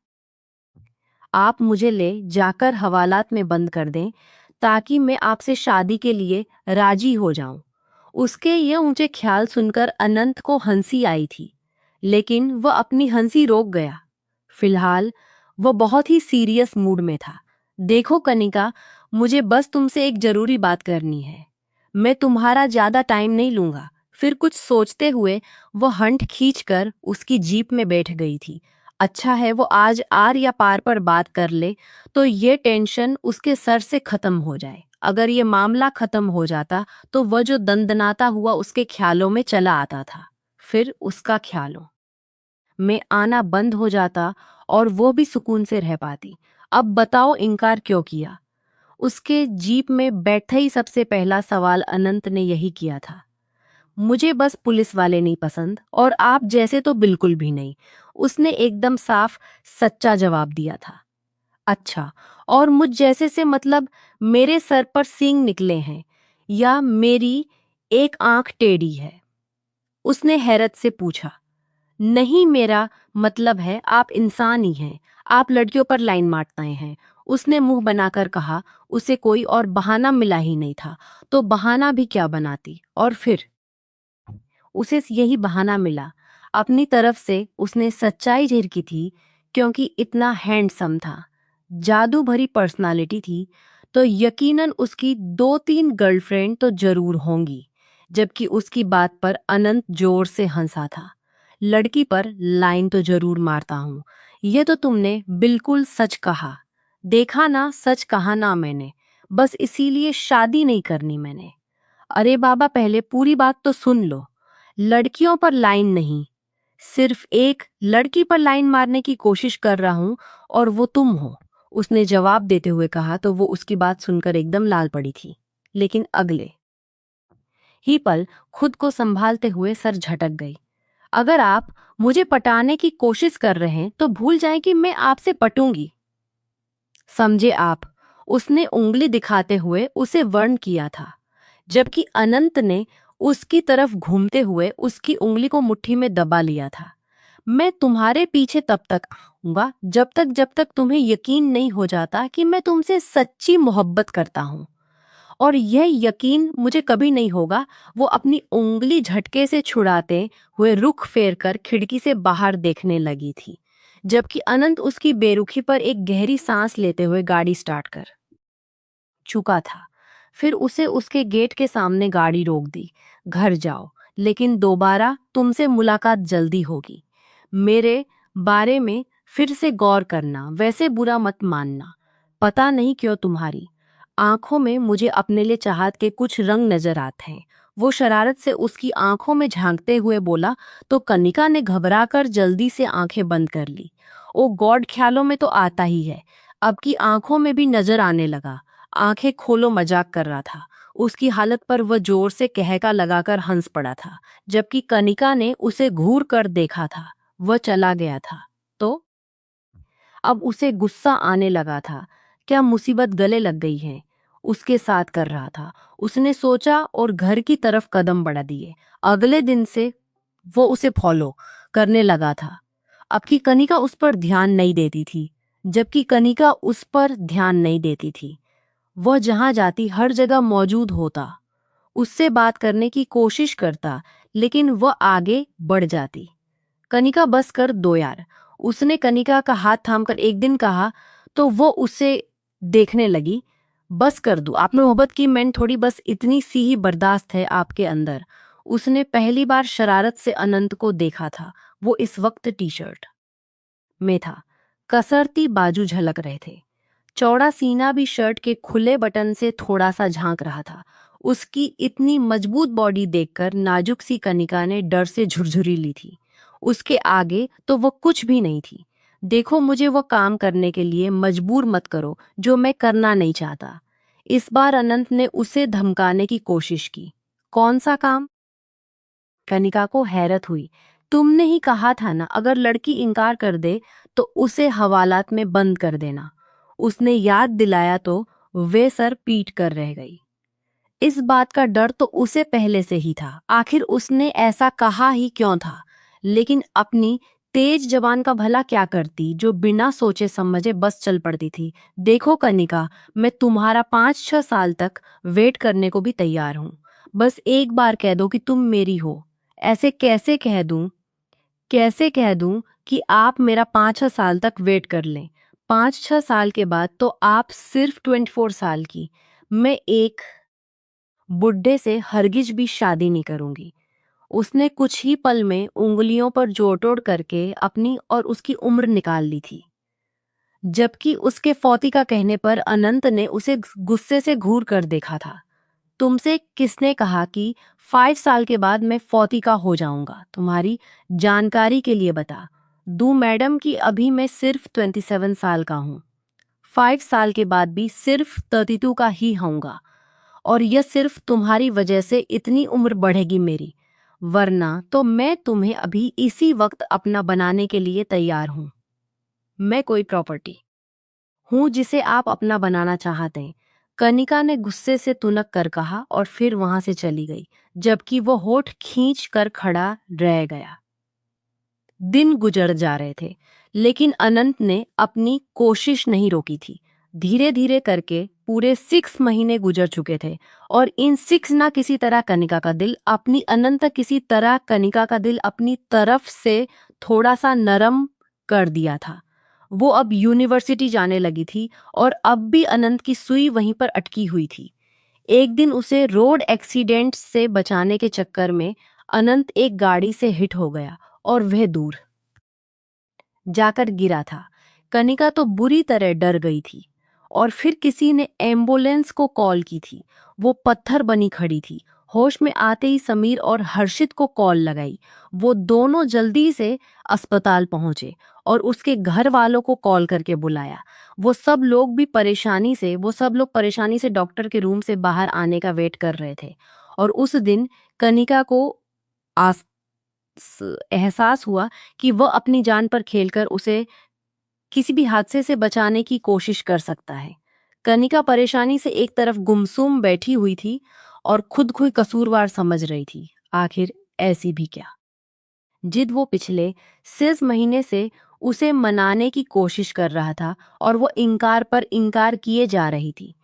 S2: आप मुझे ले जाकर हवालात में बंद कर दें ताकि मैं आपसे शादी के लिए राजी हो जाऊं। उसके ये ऊंचे ख्याल सुनकर अनंत को हंसी आई थी, लेकिन वह अपनी हंसी रोक गया। फिलहाल वह बहुत ही सीरियस मूड में था। देखो कनिका, मुझे बस तुमसे एक जरूरी बात करनी है। मैं तुम्हारा ज्यादा टाइम नहीं लूंगा। फिर कुछ सोचते हुए वह हंट खींचकर उसकी जीप में बैठ गई थी। अच्छा है वो आज आर या पार पर बात कर ले तो ये टेंशन उसके सर से खत्म हो जाए। अगर ये मामला खत्म हो जाता तो वह जो दंदनाता हुआ उसके ख्यालों में चला आता था, फिर उसका ख्यालों में आना बंद हो जाता और वो भी सुकून से रह पाती। अब बताओ इनकार क्यों किया? उसके जीप में बैठते ही सबसे पहला सवाल अनंत ने यही किया था। मुझे बस पुलिस वाले नहीं पसंद, और आप जैसे तो बिल्कुल भी नहीं, उसने एकदम साफ सच्चा जवाब दिया था। अच्छा, और मुझ जैसे से मतलब मेरे सर पर सींग निकले हैं या मेरी एक आंख टेढ़ी है। उसने हैरत से पूछा। नहीं, मेरा मतलब है आप इंसान ही हैं, आप लड़कियों पर लाइन मारते हैं। उसने मुंह बनाकर कहा। उसे कोई और बहाना मिला ही नहीं था, तो बहाना भी क्या बनाती। और फिर उसे यही बहाना मिला। अपनी तरफ से उसने सच्चाई झिड़की थी, क्योंकि इतना हैंडसम था, जादू भरी पर्सनालिटी थी, तो यकीनन उसकी 2-3 गर्लफ्रेंड तो जरूर होंगी। जबकि उसकी बात पर अनंत जोर से हंसा था। लड़की पर लाइन तो जरूर मारता हूं, ये तो तुमने बिल्कुल सच कहा। देखा ना, सच कहा ना मैंने, बस इसीलिए शादी नहीं करनी मैंने। अरे बाबा, पहले पूरी बात तो सुन लो। लड़कियों पर लाइन नहीं, सिर्फ एक लड़की पर लाइन मारने की कोशिश कर रहा हूं, और वो तुम हो। उसने जवाब देते हुए कहा तो वो उसकी बात सुनकर एकदम लाल पड़ी थी। लेकिन अगले ही पल खुद को संभालते हुए सर झटक गई। अगर आप मुझे पटाने की कोशिश कर रहे हैं तो भूल जाएं कि मैं आपसे पटूंगी, समझे आप। उसने उंगली दिखाते हुए उसे वर्ण किया था, जबकि अनंत ने उसकी तरफ घूमते हुए उसकी उंगली को मुट्ठी में दबा लिया था। मैं तुम्हारे पीछे तब तक आऊंगा जब तक तुम्हें यकीन नहीं हो जाता कि मैं तुमसे सच्ची मोहब्बत करता हूं। और यह यकीन मुझे कभी नहीं होगा। वो अपनी उंगली झटके से छुड़ाते हुए रुख फेर कर खिड़की से बाहर देखने लगी थी, जबकि अनंत उसकी बेरुखी पर एक गहरी सांस लेते हुए गाड़ी स्टार्ट कर चुका था। फिर उसे उसके गेट के सामने गाड़ी रोक दी। घर जाओ, लेकिन दोबारा तुमसे मुलाकात जल्दी होगी। मेरे बारे में फिर से गौर करना, वैसे बुरा मत मानना। पता नहीं क्यों तुम्हारी आंखों में मुझे अपने लिए चाहत के कुछ रंग नजर आते हैं। वो शरारत से उसकी आंखों में झांकते हुए बोला, तो कनिका ने घबराकर जल्दी से आंखें बंद कर ली। ओ गॉड, ख्यालों में तो आता ही है, अब की आंखों में भी नजर आने लगा। आंखें खोलो मजाक कर रहा था। उसकी हालत पर वह जोर से कहका लगाकर हंस पड़ा था, जबकि कनिका ने उसे घूर कर देखा था। वह चला गया था तो अब उसे गुस्सा आने लगा था। क्या मुसीबत गले लग गई है, उसके साथ कर रहा था, उसने सोचा, और घर की तरफ कदम बढ़ा दिए। अगले दिन से वो उसे फॉलो करने लगा था। अब की कनिका उस पर ध्यान नहीं देती थी, जबकि कनिका उस पर ध्यान नहीं देती थी। वह जहां जाती हर जगह मौजूद होता, उससे बात करने की कोशिश करता, लेकिन वह आगे बढ़ जाती। कनिका, बस कर दो यार, उसने कनिका का हाथ थामकर एक दिन कहा, तो वो उसे देखने लगी। बस कर दूं, आपने मोहब्बत की, मैंने थोड़ी, बस इतनी सी ही बर्दाश्त है आपके अंदर। उसने पहली बार शरारत से अनंत को देखा था। वो इस वक्त टी शर्ट में था, कसरती बाजू झलक रहे थे, चौड़ा सीना भी शर्ट के खुले बटन से थोड़ा सा झांक रहा था। उसकी इतनी मजबूत बॉडी देखकर नाजुक सी कनिका ने डर से झुरझुरी ली थी। उसके आगे तो वो कुछ भी नहीं थी। देखो, मुझे वो काम करने के लिए मजबूर मत करो जो मैं करना नहीं चाहता। इस बार अनंत ने उसे धमकाने की कोशिश की। कौन सा काम? कनिका को हैरत हुई। तुमने ही कहा था ना, अगर लड़की इनकार कर दे तो उसे हवालात में बंद कर देना। उसने याद दिलाया तो वे सर पीट कर रह गई। इस बात का डर तो उसे पहले से ही था, आखिर उसने ऐसा कहा ही क्यों था। लेकिन अपनी तेज जबान का भला क्या करती, जो बिना सोचे समझे बस चल पड़ती थी। देखो कनिका, मैं तुम्हारा 5-6 साल तक वेट करने को भी तैयार हूँ। बस एक बार कह दो कि तुम मेरी हो। ऐसे कैसे कह दूं कि आप मेरा 5-6 साल तक वेट कर लें। 5-6 साल के बाद तो आप सिर्फ 24 साल की। मैं एक बुड्ढे से हरगिज भी शादी नहीं करूंगी। उसने कुछ ही पल में उंगलियों पर जोड़-तोड़ करके अपनी और उसकी उम्र निकाल ली थी। जबकि उसके फौती का कहने पर अनंत ने उसे गुस्से से घूर कर देखा था। तुमसे किसने कहा कि 5 साल के बाद मैं फौती का हो जाऊंगा? तुम्हारी जानकारी के लिए बता दूं मैडम कि अभी मैं सिर्फ 27 साल का हूँ। 5 साल के बाद भी सिर्फ 32 का ही होऊंगा, और यह सिर्फ तुम्हारी वजह से इतनी उम्र बढ़ेगी मेरी, वरना तो मैं तुम्हें अभी इसी वक्त अपना बनाने के लिए तैयार हूँ। मैं कोई प्रॉपर्टी हूँ जिसे आप अपना बनाना चाहते हैं। कनिका ने गुस्से से तुनक कर कहा और फिर वहां से चली गई। जबकि वो होठ खींच कर खड़ा रह गया। दिन गुजर जा रहे थे, लेकिन अनंत ने अपनी कोशिश नहीं रोकी थी। धीरे धीरे करके पूरे 6 महीने गुजर चुके थे और इन 6 ना किसी तरह कनिका का दिल अपनी अनंत किसी तरह कनिका का दिल अपनी तरफ से थोड़ा सा नरम कर दिया था। वो अब यूनिवर्सिटी जाने लगी थी और अब भी अनंत की सुई वहीं पर अटकी हुई थी। एक दिन उसे रोड एक्सीडेंट से बचाने के चक्कर में अनंत एक गाड़ी से हिट हो गया और वह दूर जाकर गिरा था। कनिका तो बुरी तरह डर गई थी और फिर किसी ने एम्बुलेंस को कॉल की थी। वो पत्थर बनी खड़ी थी। होश में आते ही समीर और हर्षित को कॉल लगाई। वो दोनों जल्दी से अस्पताल पहुंचे और उसके घर वालों को कॉल करके बुलाया। वो सब लोग परेशानी से डॉक्टर के रूम से बाहर आने का वेट कर रहे थे। और उस दिन कनिका को एहसास हुआ कि वह अपनी जान पर खेलकर उसे किसी भी हादसे से बचाने की कोशिश कर सकता है। कनिका परेशानी से एक तरफ गुमसुम बैठी हुई थी और खुद को कसूरवार समझ रही थी। आखिर ऐसी भी क्या जिद वो पिछले 6 महीने से उसे मनाने की कोशिश कर रहा था और वो इनकार पर इनकार किए जा रही थी।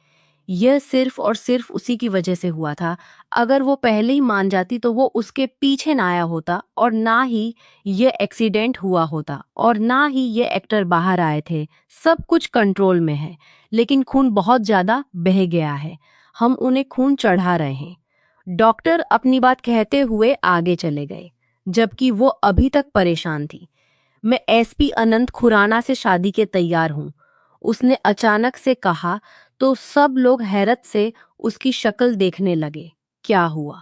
S2: यह सिर्फ और सिर्फ उसी की वजह से हुआ था। अगर वो पहले ही मान जाती तो वो उसके पीछे ना आया होता और ना ही यह एक्सीडेंट हुआ होता और ना ही ये एक्टर बाहर आए थे। सब कुछ कंट्रोल में है, लेकिन खून बहुत ज्यादा बह गया है। हम उन्हें खून चढ़ा रहे हैं। डॉक्टर अपनी बात कहते हुए आगे चले गए, जबकि वो अभी तक परेशान थी। मैं एसपी अनंत खुराना से शादी के तैयार हूँ, उसने अचानक से कहा तो सब लोग हैरत से उसकी शक्ल देखने लगे। क्या हुआ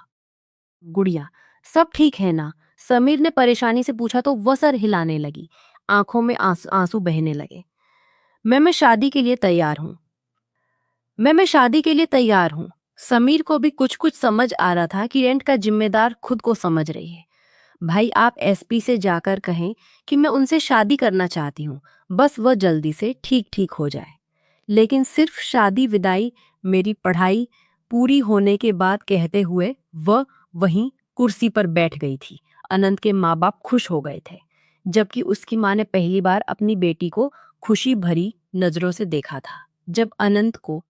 S2: गुड़िया, सब ठीक है ना? समीर ने परेशानी से पूछा तो वह सर हिलाने लगी। आंखों में आंसू बहने लगे। मैं शादी के लिए तैयार हूँ। मैं शादी के लिए तैयार हूँ। समीर को भी कुछ कुछ समझ आ रहा था कि रेंट का जिम्मेदार खुद को समझ रही है। भाई, आप एसपी से जाकर कहें कि मैं उनसे शादी करना चाहती हूँ, बस वह जल्दी से ठीक ठीक हो जाए। लेकिन सिर्फ शादी विदाई मेरी पढ़ाई पूरी होने के बाद कहते हुए वह वहीं कुर्सी पर बैठ गई थी। अनंत के माँ बाप खुश हो गए थे, जबकि उसकी माँ ने पहली बार अपनी बेटी को खुशी भरी नजरों से देखा था। जब अनंत को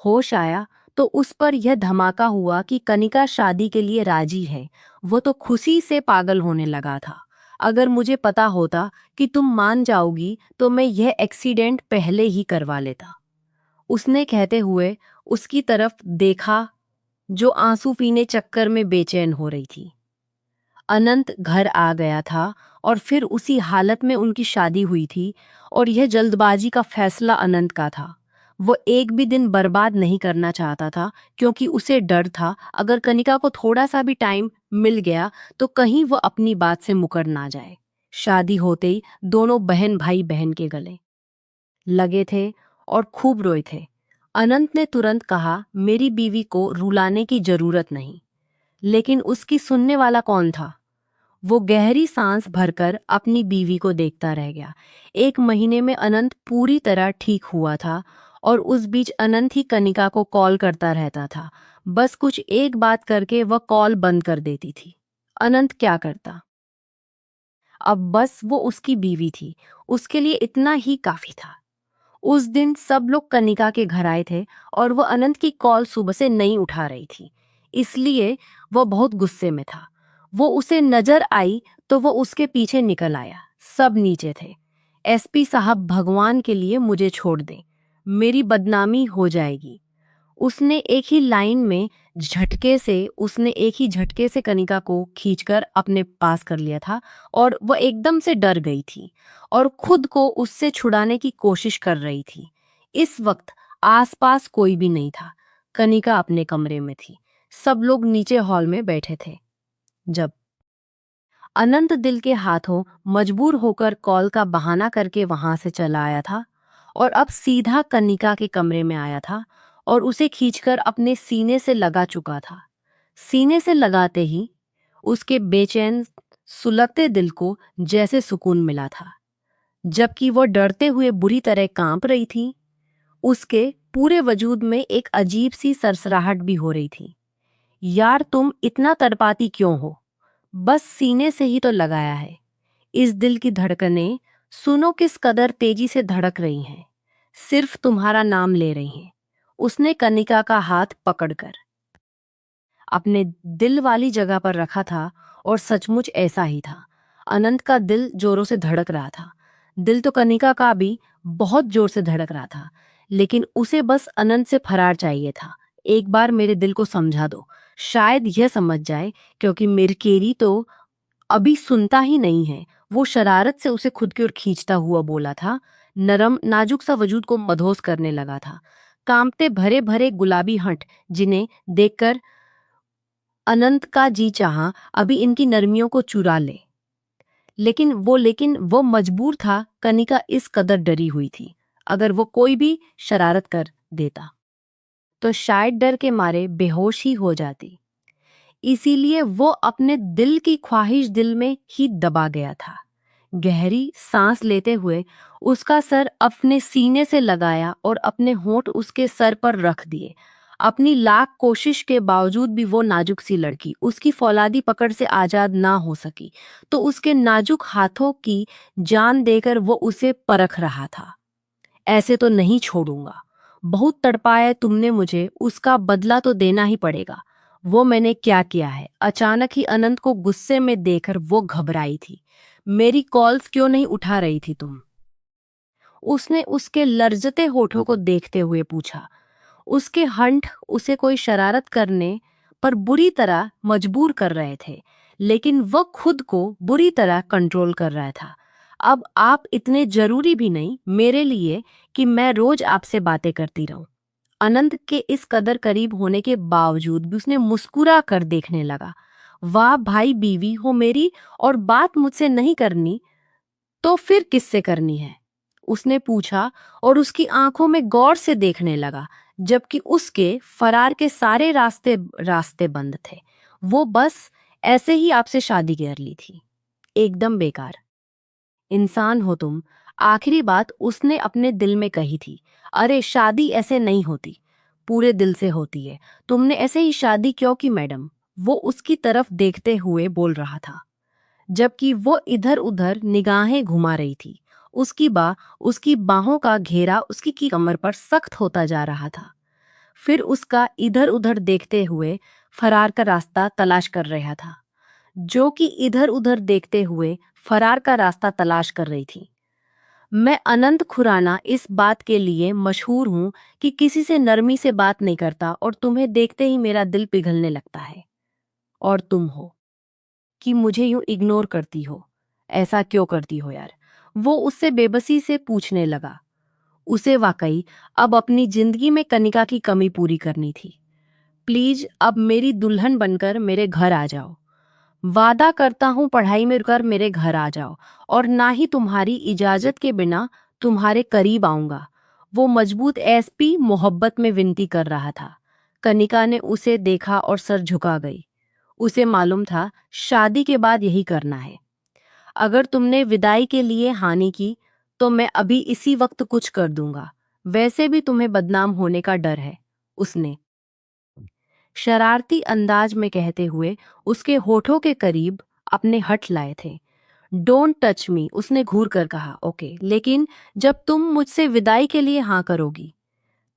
S2: होश आया तो उस पर यह धमाका हुआ कि कनिका शादी के लिए राजी है। वो तो खुशी से पागल होने लगा था। अगर मुझे पता होता कि तुम मान जाओगी तो मैं यह एक्सीडेंट पहले ही करवा लेता, उसने कहते हुए उसकी तरफ देखा, जो आंसू पीने चक्कर में बेचैन हो रही थी। अनंत घर आ गया था और फिर उसी हालत में उनकी शादी हुई थी और यह जल्दबाजी का फैसला अनंत का था। वो एक भी दिन बर्बाद नहीं करना चाहता था, क्योंकि उसे डर था अगर कनिका को थोड़ा सा भी टाइम मिल गया तो कहीं वो अपनी बात से मुकर ना जाए। शादी होते ही दोनों बहन भाई बहन के गले लगे थे और खूब रोए थे। अनंत ने तुरंत कहा, मेरी बीवी को रुलाने की जरूरत नहीं। लेकिन उसकी सुनने वाला कौन था? वो गहरी सांस भरकर अपनी बीवी को देखता रह गया। 1 महीने में अनंत पूरी तरह ठीक हुआ था और उस बीच अनंत ही कनिका को कॉल करता रहता था। बस कुछ एक बात करके वह कॉल बंद कर देती थी। अनंत क्या करता? अब बस वो उसकी बीवी थी, उसके लिए इतना ही काफी था। उस दिन सब लोग कनिका के घर आए थे और वह अनंत की कॉल सुबह से नहीं उठा रही थी, इसलिए वह बहुत गुस्से में था। वो उसे नजर आई तो वो उसके पीछे निकल आया। सब नीचे थे। एसपी साहब, भगवान के लिए मुझे छोड़ दें, मेरी बदनामी हो जाएगी। उसने एक ही झटके से कनिका को खींचकर अपने पास कर लिया था और वह एकदम से डर गई थी और खुद को उससे छुड़ाने की कोशिश कर रही थी। इस वक्त आसपास कोई भी नहीं था। कनिका अपने कमरे में थी। सब लोग नीचे हॉल में बैठे थे। जब अनंत दिल के हाथों मजबूर होकर कॉल का बहाना करके वहां से चला आया था और अब सीधा कनिका के कमरे में आया था और उसे खींचकर अपने सीने से लगा चुका था। सीने से लगाते ही उसके बेचैन सुलगते दिल को जैसे सुकून मिला था, जबकि वो डरते हुए बुरी तरह कांप रही थी। उसके पूरे वजूद में एक अजीब सी सरसराहट भी हो रही थी। यार तुम इतना तड़पाती क्यों हो? बस सीने से ही तो लगाया है। इस दिल की धड़कनें सुनो किस कदर तेजी से धड़क रही हैं। सिर्फ तुम्हारा नाम ले रही हैं। उसने कनिका का हाथ पकड़कर अपने दिल वाली जगह पर रखा था और सचमुच ऐसा ही था। अनंत का दिल जोरों से धड़क रहा था। दिल तो कनिका का भी बहुत जोर से धड़क रहा था, लेकिन उसे बस अनंत से फरार चाहिए था। एक बार मेरे दिल को समझा दो, शायद यह समझ जाए, क्योंकि मिरकेरी तो अभी सुनता ही नहीं है। वो शरारत से उसे खुद की ओर खींचता हुआ बोला था। नरम नाजुक सा वजूद को मधोस करने लगा था। कांपते भरे भरे गुलाबी हंट जिन्हें देखकर अनंत का जी चाहा अभी इनकी नरमियों को चुरा ले। लेकिन वो मजबूर था। कनिका इस कदर डरी हुई थी। अगर वो कोई भी शरारत कर देता तो शायद डर के मारे बेहोश ही हो जाती। इसीलिए वो अपने दिल की ख्वाहिश दिल में ही दबा गया था। गहरी सांस लेते हुए उसका सर अपने सीने से लगाया और अपने होंठ उसके सर पर रख दिए। अपनी लाख कोशिश के बावजूद भी वो नाजुक सी लड़की उसकी फौलादी पकड़ से आजाद ना हो सकी, तो उसके नाजुक हाथों की जान देकर वो उसे परख रहा था। ऐसे तो नहीं छोड़ूंगा। बहुत तड़पाया तुमने मुझे, उसका बदला तो देना ही पड़ेगा। वो मैंने क्या किया है? अचानक ही अनंत को गुस्से में देखकर वो घबराई थी। मेरी कॉल्स क्यों नहीं उठा रही थी तुम? उसने उसके लर्जते होठों को देखते हुए पूछा। उसके हंठ उसे कोई शरारत करने पर बुरी तरह मजबूर कर रहे थे, लेकिन वह खुद को बुरी तरह कंट्रोल कर रहा था। अब आप इतने जरूरी भी नहीं मेरे लिए कि मैं रोज आपसे बातें करती रहूं। अनंत के इस कदर करीब होने के बावजूद भी उसने मुस्कुरा कर देखने लगा। वाह भाई, बीवी हो मेरी और बात मुझसे नहीं करनी तो फिर किससे करनी है? उसने पूछा और उसकी आंखों में गौर से देखने लगा, जबकि उसके फरार के सारे रास्ते रास्ते बंद थे। वो बस ऐसे ही आपसे शादी कर ली थी। एकदम बेकार इंसान हो तुम। आखिरी बात उसने अपने दिल में कही थी। अरे शादी ऐसे नहीं होती, पूरे दिल से होती है। तुमने ऐसे ही शादी क्यों की मैडम? वो उसकी तरफ देखते हुए बोल रहा था, जबकि वो इधर उधर निगाहें घुमा रही थी। उसकी बाहों का घेरा उसकी की कमर पर सख्त होता जा रहा था। फिर उसका इधर उधर देखते हुए फरार का रास्ता तलाश कर रहा था, जो कि इधर उधर देखते हुए फरार का रास्ता तलाश कर रही थी। मैं अनंत खुराना इस बात के लिए मशहूर हूं कि किसी से नरमी से बात नहीं करता और तुम्हें देखते ही मेरा दिल पिघलने लगता है। और तुम हो कि मुझे यूं इग्नोर करती हो। ऐसा क्यों करती हो यार? वो उससे बेबसी से पूछने लगा। उसे वाकई अब अपनी जिंदगी में कनिका की कमी पूरी करनी थी। प्लीज अब मेरी दुल्हन बनकर मेरे घर आ जाओ। वादा करता हूं पढ़ाई में रुकर मेरे घर आ जाओ, और ना ही तुम्हारी इजाजत के बिना तुम्हारे करीब आऊंगा। वो मजबूत एसपी मोहब्बत में विनती कर रहा था। कनिका ने उसे देखा और सर झुका गई। उसे मालूम था शादी के बाद यही करना है। अगर तुमने विदाई के लिए हानि की तो मैं अभी इसी वक्त कुछ कर दूंगा। वैसे भी तुम्हें बदनाम होने का डर है, उसने शरारती अंदाज में कहते हुए उसके होठों के करीब अपने हठ लाए थे। डोंट टच मी, उसने घूर कर कहा। ओके, लेकिन जब तुम मुझसे विदाई के लिए हाँ करोगी?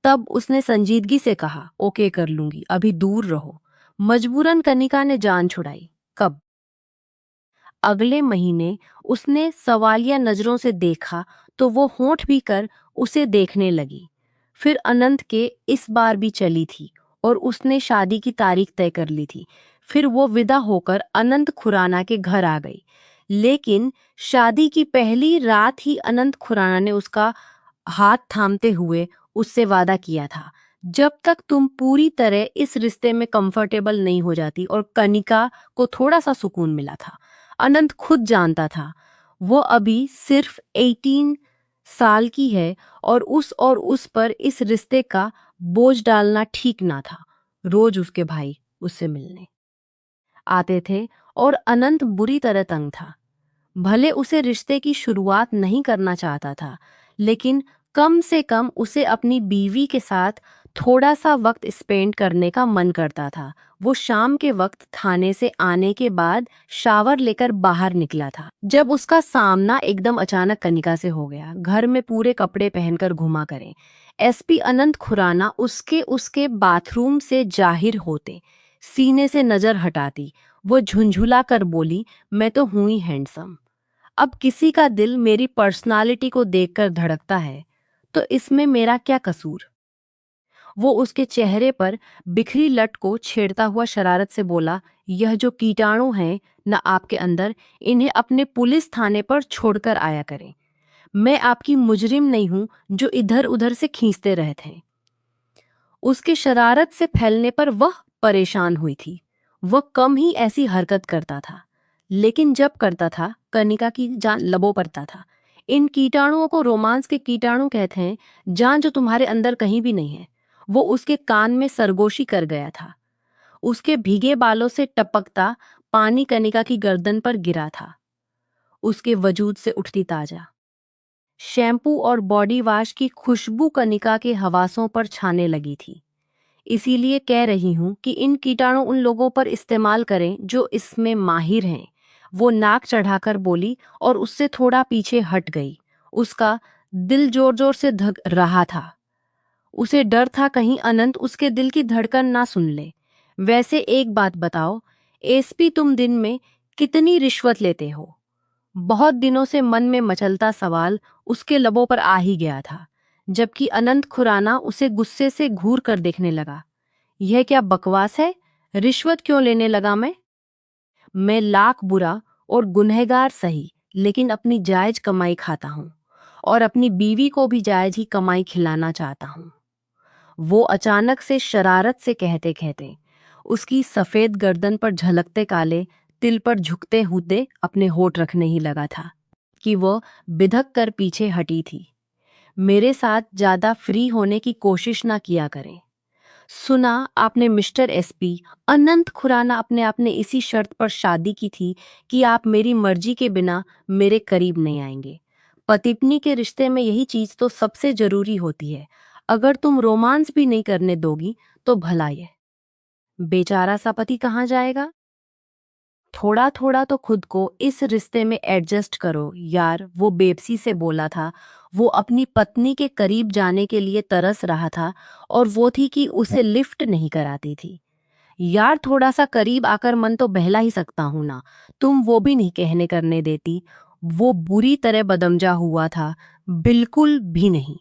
S2: तब उसने संजीदगी से कहा, ओके कर लूंगी, अभी दूर रहो। मजबूरन कनिका ने जान छुड़ाई। कब? अगले महीने। उसने सवालिया नजरों से देखा तो वो होंठ भी कर उसे देखने लगी। फिर अनंत के इस बार भी चली थी और उसने शादी की तारीख तय कर ली थी। फिर वो विदा होकर अनंत खुराना के घर आ गई। लेकिन शादी की पहली रात ही अनंत खुराना ने उसका हाथ थामते हुए उससे वादा किया था, जब तक तुम पूरी तरह इस रिश्ते में कंफर्टेबल नहीं हो जाती। और कनिका को थोड़ा सा सुकून मिला था। अनंत खुद जानता था वो अभी सिर्फ 18 साल की है और उस पर इस रिश्ते का बोझ डालना ठीक ना था। रोज उसके भाई उससे मिलने आते थे और अनंत बुरी तरह तंग था। भले उसे रिश्ते की शुरुआत नहीं करना चाहता था, लेकिन कम से कम उसे अपनी बीवी के साथ थोड़ा सा वक्त स्पेंड करने का मन करता था। वो शाम के वक्त थाने से आने के बाद शावर लेकर बाहर निकला था जब उसका सामना एकदम अचानक कनिका से हो गया। घर में पूरे कपड़े पहनकर घुमा करें एसपी अनंत खुराना उसके उसके बाथरूम से जाहिर होते सीने से नजर हटाती वो झुंझुला कर बोली, मैं तो हूं ही हैंडसम। अब किसी का दिल मेरी पर्सनालिटी को देखकर धड़कता है तो इसमें मेरा क्या कसूर। वो उसके चेहरे पर बिखरी लट को छेड़ता हुआ शरारत से बोला, यह जो कीटाणु हैं न आपके अंदर, इन्हें अपने पुलिस थाने पर छोड़कर आया करें। मैं आपकी मुजरिम नहीं हूं जो इधर उधर से खींचते रहते हैं। उसके शरारत से फैलने पर वह परेशान हुई थी। वह कम ही ऐसी हरकत करता था, लेकिन जब करता था कनिका की जान लबों पड़ता था। इन कीटाणुओं को रोमांस के कीटाणु कहते हैं, जान जो तुम्हारे अंदर कहीं भी नहीं है। वो उसके कान में सरगोशी कर गया था। उसके भीगे बालों से टपकता पानी कनिका की गर्दन पर गिरा था, उसके वजूद से उठती ताजा शैम्पू और बॉडी वॉश की खुशबू कनिका के हवासों पर छाने लगी थी। इसीलिए कह रही हूं कि इन कीटाणु उन लोगों पर इस्तेमाल करें जो इसमें माहिर हैं। वो नाक चढ़ाकर बोली और उससे थोड़ा पीछे हट गई। उसका दिल जोर जोर से धक रहा था। उसे डर था कहीं अनंत उसके दिल की धड़कन ना सुन ले। वैसे एक बात बताओ एसपी, तुम दिन में कितनी रिश्वत लेते हो? बहुत दिनों से मन में मचलता सवाल उसके लबों पर आ ही गया था, जबकि अनंत खुराना उसे गुस्से से घूर कर देखने लगा। यह क्या बकवास है? रिश्वत क्यों लेने लगा मैं लाख बुरा और गुनहगार सही, लेकिन अपनी जायज कमाई खाता हूँ और अपनी बीवी को भी जायज ही कमाई खिलाना चाहता हूँ। वो अचानक से शरारत से कहते कहते उसकी सफेद गर्दन पर झलकते काले तिल पर झुकते हुए अपने होठ रखने ही लगा था कि वो बिधक कर पीछे हटी थी। मेरे साथ ज्यादा फ्री होने की कोशिश ना किया करें। सुना आपने मिस्टर एसपी, अनंत खुराना अपने आप ने इसी शर्त पर शादी की थी कि आप मेरी मर्जी के बिना मेरे करीब नहीं आएंगे। पति-पत्नी के रिश्ते में यही चीज तो सबसे जरूरी होती है। अगर तुम रोमांस भी नहीं करने दोगी तो भला ये बेचारा सा पति कहाँ जाएगा? थोड़ा थोड़ा तो खुद को इस रिश्ते में एडजस्ट करो यार, वो बेबसी से बोला था। वो अपनी पत्नी के करीब जाने के लिए तरस रहा था और वो थी कि उसे लिफ्ट नहीं कराती थी। यार थोड़ा सा करीब आकर मन तो बहला ही सकता हूं ना, तुम वो भी नहीं कहने करने देती। वो बुरी तरह बदमजा हुआ था, बिल्कुल भी नहीं।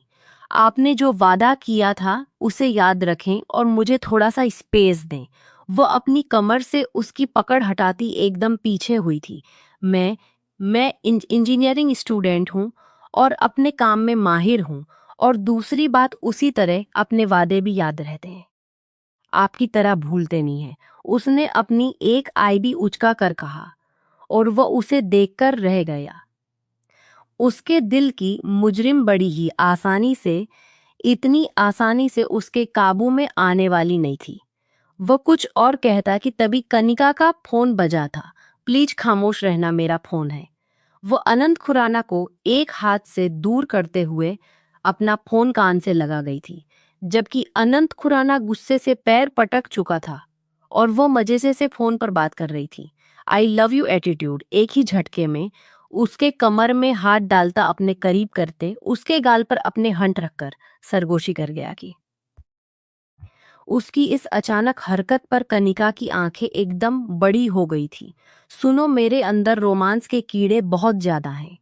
S2: आपने जो वादा किया था उसे याद रखें और मुझे थोड़ा सा स्पेस दें। वो अपनी कमर से उसकी पकड़ हटाती एकदम पीछे हुई थी। मैं इंजीनियरिंग स्टूडेंट हूँ और अपने काम में माहिर हूँ, और दूसरी बात उसी तरह अपने वादे भी याद रहते हैं, आपकी तरह भूलते नहीं हैं। उसने अपनी एक आई भी उचका कर कहा और वह उसे देखकर रह गया। उसके दिल की मुजरिम बड़ी ही इतनी आसानी से उसके काबू में आने वाली नहीं थी। वह कुछ और कहता कि तभी कनिका का फोन बजा था। प्लीज खामोश रहना, मेरा फोन है। वो अनंत खुराना को एक हाथ से दूर करते हुए अपना फोन कान से लगा गई थी, जबकि अनंत खुराना गुस्से से पैर पटक चुका था और वो मजे से फोन पर बात कर रही थी। आई लव यू एटीट्यूड एक ही झटके में उसके कमर में हाथ डालता अपने करीब करते उसके गाल पर अपने हंट रखकर सरगोशी कर गया कि उसकी इस अचानक हरकत पर कनिका की आंखें एकदम बड़ी हो गई थी। सुनो, मेरे अंदर रोमांस के कीड़े बहुत ज्यादा हैं,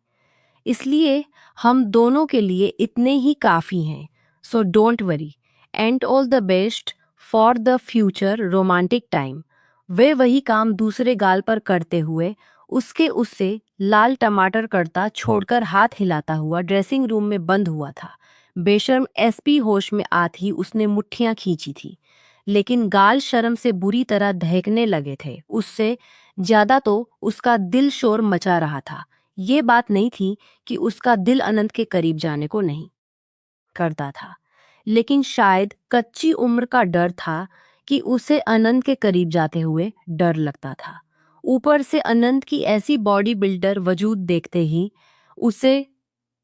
S2: इसलिए हम दोनों के लिए इतने ही काफी हैं। So don't worry and all the best for the future romantic time. वे वही काम दूसरे गाल पर करते हुए उससे लाल टमाटर करता छोड़कर हाथ हिलाता हुआ ड्रेसिंग रूम में बंद हुआ था। बेशर्म एसपी होश में आती उसने मुट्ठियां खींची थी, लेकिन गाल शर्म से बुरी तरह दहकने लगे थे। उससे ज्यादा तो उसका दिल शोर मचा रहा था। ये बात नहीं थी कि उसका दिल अनंत के करीब जाने को नहीं करता था, लेकिन शायद कच्ची उम्र का डर था कि उसे अनंत के करीब जाते हुए डर लगता था। ऊपर से अनंत की ऐसी बॉडी बिल्डर वजूद देखते ही उसे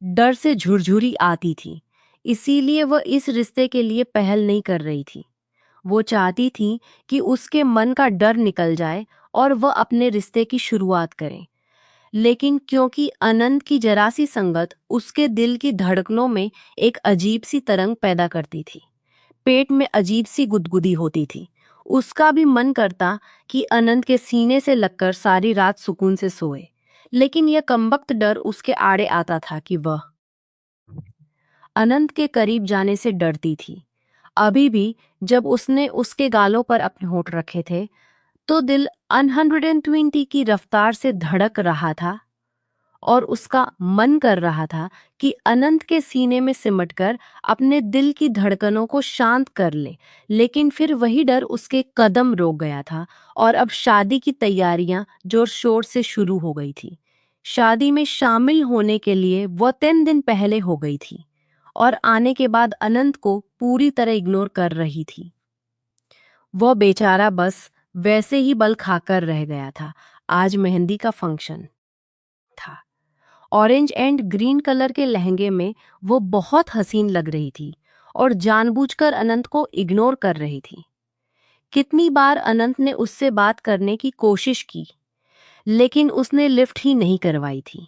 S2: डर से झुरझुरी आती थी। इसीलिए वह इस रिश्ते के लिए पहल नहीं कर रही थी। वो चाहती थी कि उसके मन का डर निकल जाए और वह अपने रिश्ते की शुरुआत करे। लेकिन क्योंकि अनंत की जरा सी संगत उसके दिल की धड़कनों में एक अजीब सी तरंग पैदा करती थी। पेट में अजीब सी गुदगुदी होती थी। उसका भी मन करता कि अनंत के सीने से लगकर सारी रात सुकून से सोए, लेकिन यह कमबख्त डर उसके आड़े आता था कि वह अनंत के करीब जाने से डरती थी। अभी भी जब उसने उसके गालों पर अपने होंठ रखे थे तो दिल 120 की रफ्तार से धड़क रहा था और उसका मन कर रहा था कि अनंत के सीने में सिमटकर अपने दिल की धड़कनों को शांत कर ले। लेकिन फिर वही डर उसके कदम रोक गया था और अब शादी की तैयारियां जोर शोर से शुरू हो गई थी। शादी में शामिल होने के लिए वह 3 दिन पहले हो गई थी और आने के बाद अनंत को पूरी तरह इग्नोर कर रही थी। वह बेचारा बस वैसे ही बल खाकर रह गया था। आज मेहंदी का फंक्शन था। ऑरेंज एंड ग्रीन कलर के लहंगे में वो बहुत हसीन लग रही थी और जानबूझकर अनंत को इग्नोर कर रही थी। कितनी बार अनंत ने उससे बात करने की कोशिश की, लेकिन उसने लिफ्ट ही नहीं करवाई थी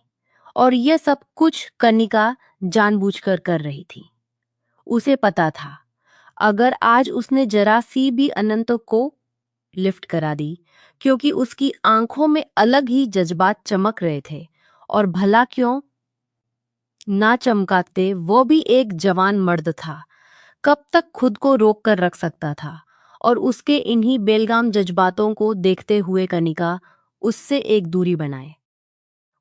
S2: और यह सब कुछ कनिका जानबूझकर कर रही थी। उसे पता था अगर आज उसने जरा सी भी अनंत को लिफ्ट करा दी, क्योंकि उसकी आंखों में अलग ही जज्बात चमक रहे थे और भला क्यों ना चमकाते, वो भी एक जवान मर्द था। कब तक खुद को रोक कर रख सकता था? और उसके इन्हीं बेलगाम जज्बातों को देखते हुए कनिका उससे एक दूरी बनाए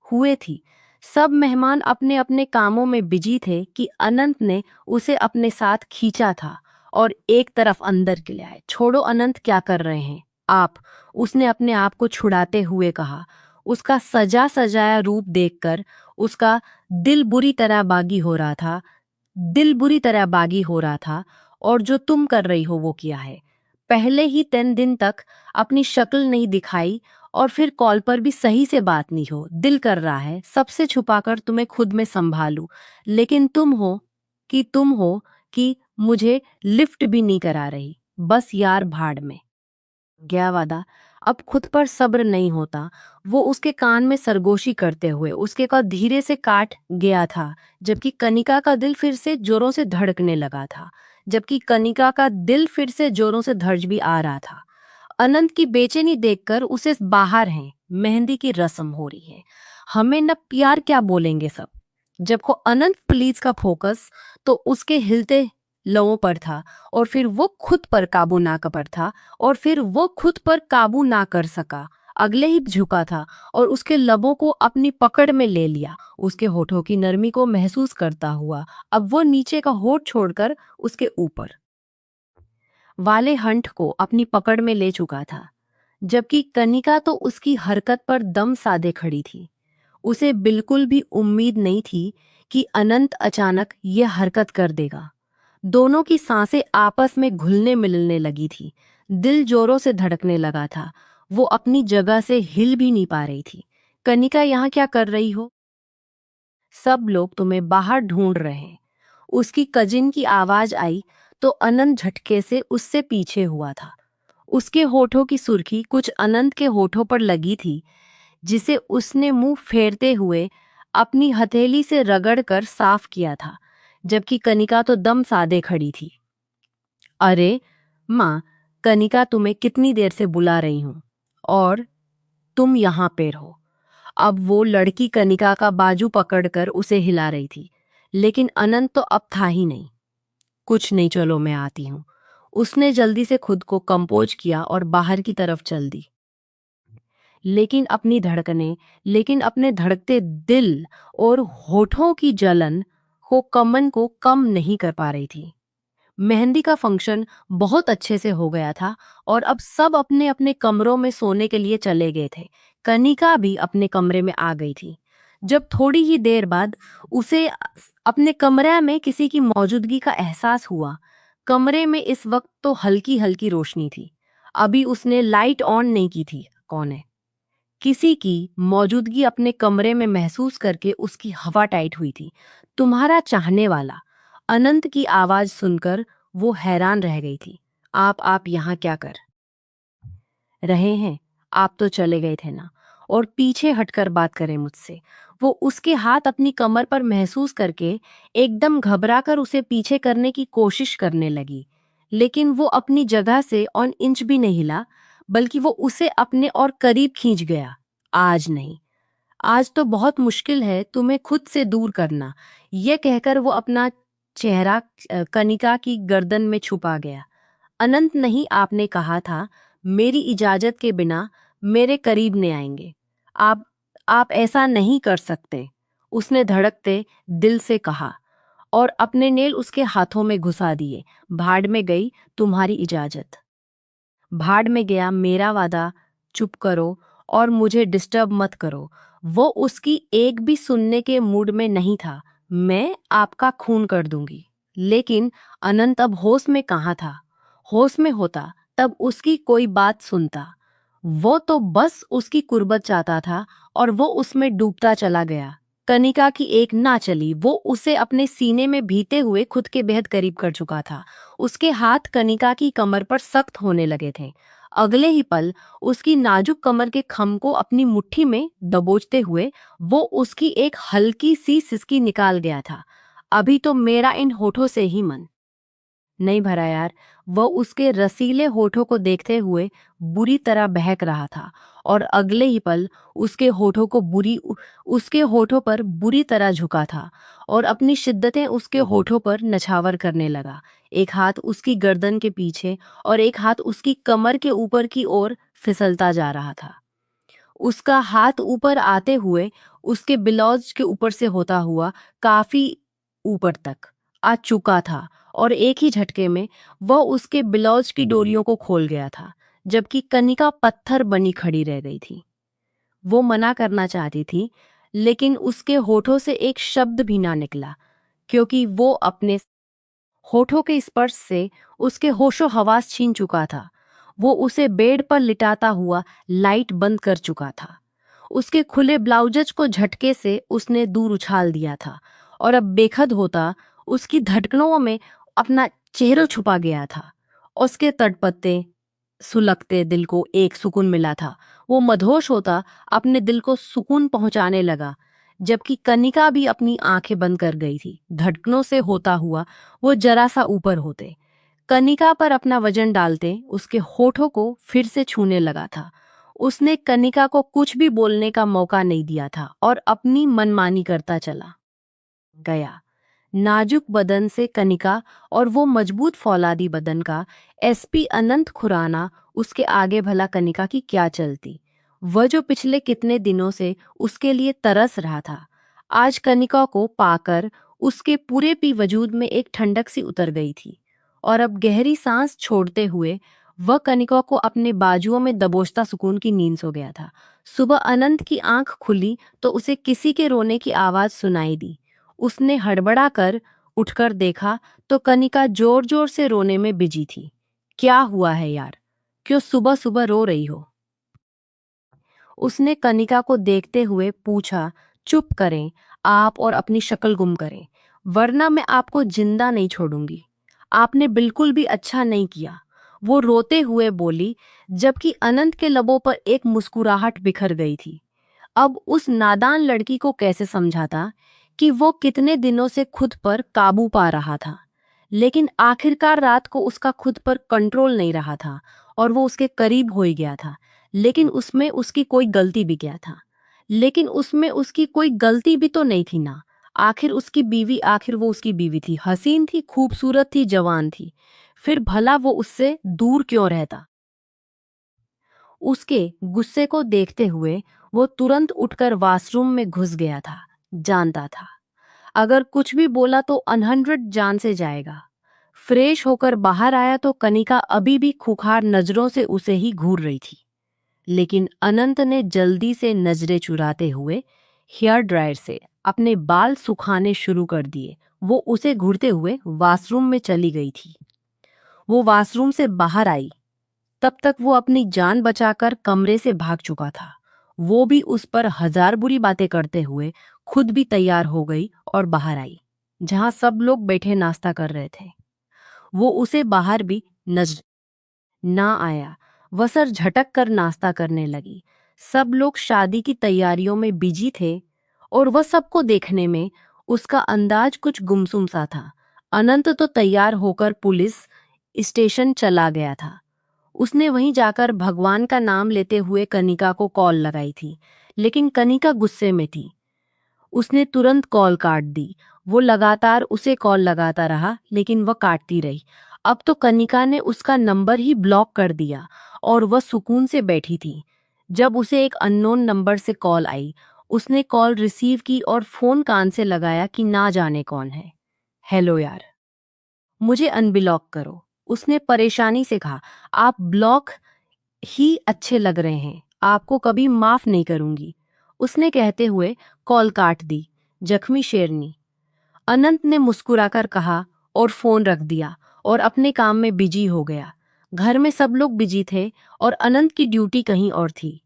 S2: हुए थी। सब मेहमान अपने अपने कामों में बिजी थे कि अनंत ने उसे अपने साथ खींचा था और एक तरफ अंदर के लिए आए। छोड़ो अनंत, क्या कर रहे हैं आप? उसने अपने आप को छुड़ाते हुए कहा। उसका सजा सजाया रूप देखकर उसका दिल बुरी तरह बागी हो रहा था। और जो तुम कर रही हो वो किया है? पहले ही 3 दिन तक अपनी शक्ल नहीं दिखाई और फिर कॉल पर भी सही से बात नहीं हो। दिल कर रहा है सबसे छुपाकर तुम्हें खुद में संभालूं, लेकिन तुम हो कि मुझे लिफ्ट भी नहीं करा रही। बस यार, भाड़ में गया वादा। अब खुद पर सब्र नहीं होता। वो उसके कान में सरगोशी करते हुए उसके का धीरे से काट गया था, जबकि कनिका का दिल फिर से जोरों से धड़कने लगा था। धड़ज भी आ रहा था। अनंत की बेचैनी देखकर उसे बाहर है, मेहंदी की रस्म हो रही है, हमें न प्यार क्या बोलेंगे सब। जब को अनंत प्लीज का फोकस तो उसके हिलते लवों पर था और फिर वो खुद पर काबू ना कर सका। अगले ही झुका था और उसके लबों को अपनी पकड़ में ले लिया, उसके होठों की नरमी को महसूस करता हुआ। अब वो नीचे का होठ छोड़कर उसके ऊपर वाले हंठ को अपनी पकड़ में ले चुका था, जबकि कनिका तो उसकी हरकत पर दम साधे खड़ी थी। उसे बिल्कुल भी उम्मीद नहीं थी कि अनंत अचानक यह हरकत कर देगा। दोनों की सांसें आपस में घुलने मिलने लगी थी। दिल जोरों से धड़कने लगा था। वो अपनी जगह से हिल भी नहीं पा रही थी। कनिका, यहाँ क्या कर रही हो? सब लोग तुम्हें बाहर ढूंढ रहे हैं। उसकी कजिन की आवाज आई तो अनंत झटके से उससे पीछे हुआ था। उसके होठों की सुर्खी कुछ अनंत के होठों पर लगी थी, जिसे उसने मुंह फेरते हुए अपनी हथेली से रगड़कर साफ किया था, जबकि कनिका तो दम साधे खड़ी थी। अरे माँ, कनिका तुम्हें कितनी देर से बुला रही हूँ और तुम यहाँ पे रहो। अब वो लड़की कनिका का बाजू पकड़कर उसे हिला रही थी, लेकिन अनंत तो अब था ही नहीं। कुछ नहीं, चलो मैं आती हूँ। उसने जल्दी से खुद को कंपोज किया और बाहर की तरफ चल दी। लेकिन अपने धड़कते दिल और होठों की जलन को कम नहीं कर पा रही थी। मेहंदी का फंक्शन बहुत अच्छे से हो गया था और अब सब अपने अपने कमरों में सोने के लिए चले गए थे। कनिका भी अपने कमरे में आ गई थी। जब थोड़ी ही देर बाद उसे अपने कमरे में किसी की मौजूदगी का एहसास हुआ। कमरे में इस वक्त तो हल्की हल्की रोशनी थी। अभी उसने लाइट ऑन नहीं की थी। कौन है? किसी की मौजूदगी अपने कमरे में महसूस करके उसकी हवा टाइट हुई थी। तुम्हारा चाहने वाला। अनंत की आवाज सुनकर वो हैरान रह गई थी। आप यहाँ क्या कर रहे हैं? आप तो चले गए थे ना। और पीछे हटकर बात करें मुझसे। वो उसके हाथ अपनी कमर पर महसूस करके एकदम घबराकर उसे पीछे करने की कोशिश करने लगी, लेकिन वो अपनी जगह से ऑन इंच भी नहीं हिला, बल्कि वो उसे अपने और करीब खींच गया। आज नहीं, आज तो बहुत मुश्किल है तुम्हें खुद से दूर करना। यह कहकर वो अपना चेहरा कनिका की गर्दन में छुपा गया। अनंत नहीं, आपने कहा था मेरी इजाजत के बिना मेरे करीब नहीं आएंगे। आप आप ऐसा नहीं कर सकते, उसने धड़कते दिल से कहा और अपने नेल उसके हाथों में घुसा दिए। भाड़ में गई तुम्हारी इजाजत, भाड़ में गया मेरा वादा। चुप करो और मुझे डिस्टर्ब मत करो। वो उसकी एक भी सुनने के मूड में नहीं था। मैं आपका खून कर दूंगी। लेकिन अनंत अब होश में कहाँ था? होश में होता तब उसकी कोई बात सुनता। वो तो बस उसकी कुर्बत चाहता था और वो उसमें डूबता चला गया। कनिका की एक ना चली, वो उसे अपने सीने में भीते हुए खुद के बेहद करीब कर चुका था। उसके हाथ कनिका की कमर पर सख्त होने लगे थे। अगले ही पल उसकी नाजुक कमर के खम को अपनी मुट्ठी में दबोचते हुए वो उसकी एक हल्की सी सिसकी निकाल गया था। अभी तो मेरा इन होठों से ही मन नहीं भरा यार। वह उसके रसीले होठों को देखते हुए बुरी तरह बहक रहा था और अगले ही पल उसके होठों पर बुरी तरह झुका था और अपनी शिद्दतें उसके होठों पर नछावर करने लगा। एक हाथ उसकी गर्दन के पीछे और एक हाथ उसकी कमर के ऊपर की ओर फिसलता जा रहा था। उसका हाथ ऊपर आते हुए उसके ब्लाउज के ऊपर से होता हुआ काफी ऊपर तक आ चुका था और एक ही झटके में वह उसके ब्लाउज की डोरियों को खोल गया था, जबकि कनिका पत्थर बनी खड़ी रह गई थी। वो मना करना चाहती थी, लेकिन उसके होठों से एक शब्द भी ना निकला, क्योंकि वो अपने होठों के स्पर्श से उसके होशो हवास छीन चुका था। वो उसे बेड पर लिटाता हुआ लाइट बंद कर चुका था। उसके खुले ब्लाउजज को झटके से उसने दूर उछाल दिया था और अब बेखद होता उसकी धड़कनों में अपना चेहरा छुपा गया था। उसके तड़पते सुलगते दिल को एक सुकून मिला था। वो मदहोश होता अपने दिल को सुकून पहुंचाने लगा, जबकि कनिका भी अपनी आंखें बंद कर गई थी। धड़कनों से होता हुआ वो जरा सा ऊपर होते कनिका पर अपना वजन डालते उसके होठों को फिर से छूने लगा था। उसने कनिका को कुछ भी बोलने का मौका नहीं दिया था और अपनी मनमानी करता चला गया। नाजुक बदन से कनिका और वो मजबूत फौलादी बदन का एसपी अनंत खुराना उसके आगे भला कनिका की क्या चलती। वह जो पिछले कितने दिनों से उसके लिए तरस रहा था, आज कनिका को पाकर उसके पूरे पी वजूद में एक ठंडक सी उतर गई थी और अब गहरी सांस छोड़ते हुए वह कनिका को अपने बाजुओं में दबोचता सुकून की नींद सो गया था। सुबह अनंत की आंख खुली तो उसे किसी के रोने की आवाज सुनाई दी। उसने हड़बड़ा कर उठकर देखा तो कनिका जोर जोर से रोने में बिजी थी। क्या हुआ है यार, क्यों सुबह सुबह रो रही हो? उसने कनिका को देखते हुए पूछा। चुप करें आप और अपनी शक्ल गुम करें, वरना मैं आपको जिंदा नहीं छोड़ूंगी। आपने बिल्कुल भी अच्छा नहीं किया, वो रोते हुए बोली, जबकि अनंत के लबों पर एक मुस्कुराहट बिखर गई थी। अब उस नादान लड़की को कैसे समझाता कि वो कितने दिनों से खुद पर काबू पा रहा था, लेकिन आखिरकार रात को उसका खुद पर कंट्रोल नहीं रहा था और वो उसके करीब हो ही गया था। लेकिन उसमें उसकी कोई गलती भी क्या था? लेकिन उसमें उसकी कोई गलती भी तो नहीं थी ना। आखिर वो उसकी बीवी थी, हसीन थी, खूबसूरत थी, जवान थी। फिर भला वो उससे दूर क्यों रहता? उसके गुस्से को देखते हुए वो तुरंत उठकर वॉशरूम में घुस गया था। जानता था अगर कुछ भी बोला तो 100 जान से जाएगा। फ्रेश होकर बाहर आया तो कनिका अभी भी खुखार नजरों से उसे ही घूर रही थी। लेकिन अनंत ने जल्दी से नजरें चुराते हुए हेयर ड्रायर से अपने बाल सुखाने शुरू कर दिए। वो उसे घूरते हुए वॉशरूम में चली गई थी। वो वॉशरूम से बाहर आई तब तक वो अपनी जान बचाकर कमरे से भाग चुका था। वो भी उस पर हजार बुरी बातें करते हुए खुद भी तैयार हो गई और बाहर आई। जहां सब लोग बैठे नाश्ता कर रहे थे। वो उसे बाहर भी नजर ना आया। वह सर झटक कर नाश्ता करने लगी। सब लोग शादी की तैयारियों में बिजी थे और वह सबको देखने में उसका अंदाज कुछ गुमसुम सा था। अनंत तो तैयार होकर पुलिस स्टेशन चला गया था। उसने वहीं जाकर भगवान का नाम लेते हुए कनिका को कॉल लगाई थी, लेकिन कनिका गुस्से में थी। उसने तुरंत कॉल काट दी। वो लगातार उसे कॉल लगाता रहा, लेकिन वह काटती रही। अब तो कनिका ने उसका नंबर ही ब्लॉक कर दिया और वह सुकून से बैठी थी। जब उसे एक अननोन नंबर से कॉल आई, उसने कॉल रिसीव की और फोन कान से लगाया कि ना जाने कौन है। हेलो यार, मुझे अनब्लॉक करो, उसने परेशानी से कहा। आप ब्लॉक ही अच्छे लग रहे हैं, आपको कभी माफ नहीं करूंगी, उसने कहते हुए कॉल काट दी। जख्मी शेरनी, अनंत ने मुस्कुराकर कहा और फोन रख दिया और अपने काम में बिजी हो गया। घर में सब लोग बिजी थे और अनंत की ड्यूटी कहीं और थी।